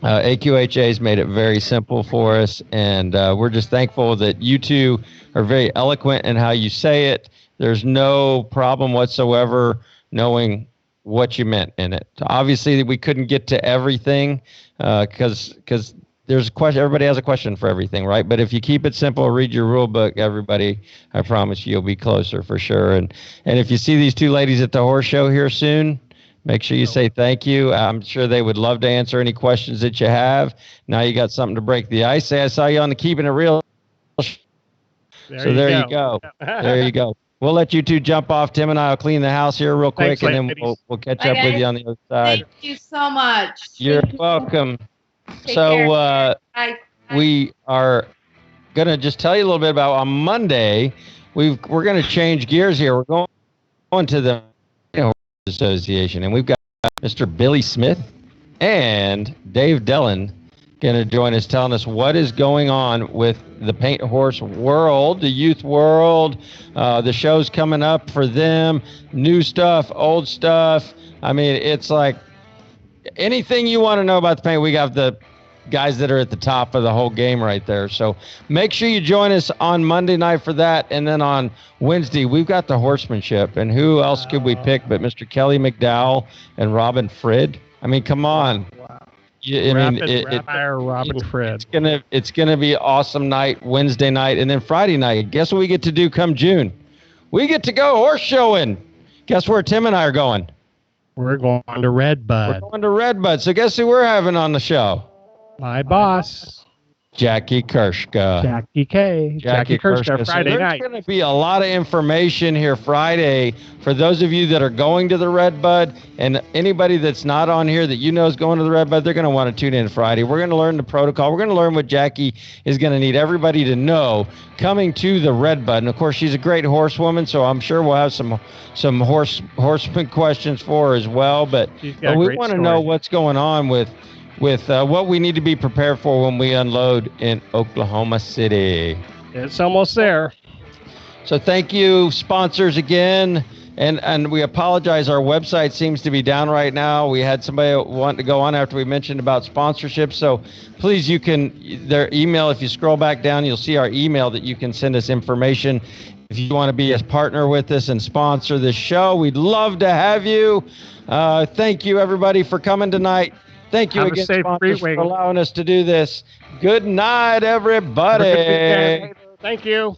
AQHA's made it very simple for us, and we're just thankful that you two are very eloquent in how you say it. There's no problem whatsoever knowing what you meant in it. Obviously, we couldn't get to everything because there's a question. Everybody has a question for everything, right? But if you keep it simple, read your rule book, everybody, I promise you'll be closer for sure. And if you see these two ladies at the horse show here soon, make sure you say thank you. I'm sure they would love to answer any questions that you have. Now you got something to break the ice. Say, I saw you on the Keeping It Real. There you go. There you go. We'll let you two jump off. Tim and I will clean the house here real quick, Thanks, and then we'll catch up with you on the other side. Thank you so much. You're welcome. Take So care. Bye. we are going to just tell you a little bit about on Monday. We're going to change gears here. We're going to the Horse Association, and we've got Mr. Billy Smith and Dave Dellin going to join us, telling us what is going on with the paint horse world, the youth world. The show's coming up for them, new stuff, old stuff. I mean, it's like anything you want to know about the paint, we got the guys that are at the top of the whole game right there. So make sure you join us on Monday night for that. And then on Wednesday, we've got the horsemanship. And who else could we pick but Mr. Kelly McDowell and Robin Frid? I mean, come on. Robin Frid. It's gonna be awesome night, Wednesday night, and then Friday night. Guess what we get to do come June? We get to go horse showing. Guess where Tim and I are going? We're going to Redbud. We're going to Redbud. So guess who we're having on the show? My boss, Jackie Kershka. Jackie Kershka, Friday night. There's going to be a lot of information here Friday for those of you that are going to the Redbud, and anybody that's not on here that you know is going to the Redbud, they're going to want to tune in Friday. We're going to learn the protocol. We're going to learn what Jackie is going to need everybody to know coming to the Redbud. And of course, she's a great horsewoman, so I'm sure we'll have some horseman questions for her as well. But we want to know what's going on with what we need to be prepared for when we unload in Oklahoma City. It's almost there. So thank you, sponsors, again. And we apologize. Our website seems to be down right now. We had somebody want to go on after we mentioned about sponsorship. So please, their email, if you scroll back down, you'll see our email that you can send us information. If you want to be a partner with us and sponsor this show, we'd love to have you. Thank you, everybody, for coming tonight. Thank you again, sponsors, for allowing us to do this. Good night, everybody. Thank you.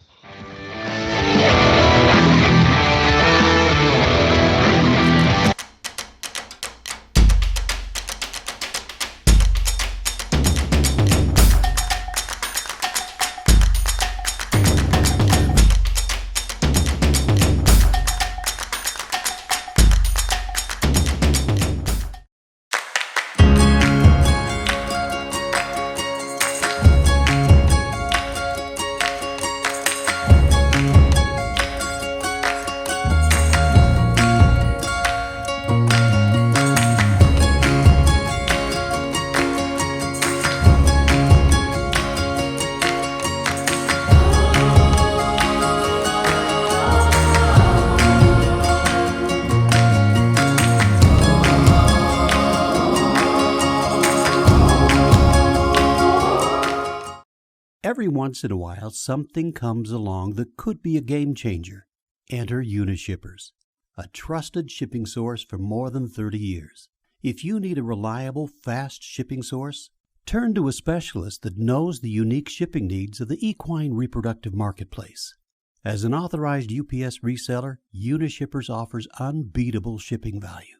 Every once in a while, something comes along that could be a game changer. Enter Unishippers, a trusted shipping source for more than 30 years. If you need a reliable, fast shipping source, turn to a specialist that knows the unique shipping needs of the equine reproductive marketplace. As an authorized UPS reseller, Unishippers offers unbeatable shipping value.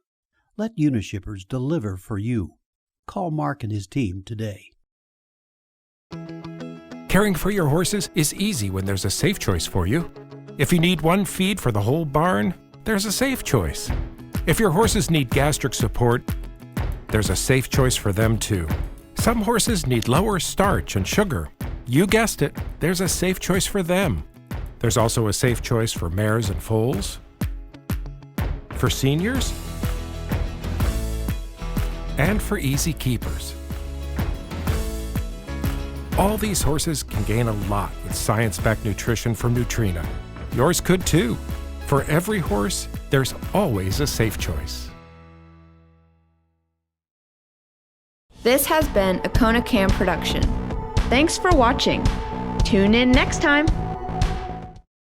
Let Unishippers deliver for you. Call Mark and his team today. Caring for your horses is easy when there's a safe choice for you. If you need one feed for the whole barn, there's a safe choice. If your horses need gastric support, there's a safe choice for them too. Some horses need lower starch and sugar. You guessed it, there's a safe choice for them. There's also a safe choice for mares and foals, for seniors, and for easy keepers. All these horses can gain a lot with science-backed nutrition from Nutrina. Yours could too. For every horse, there's always a safe choice. This has been a Kona Cam production. Thanks for watching. Tune in next time.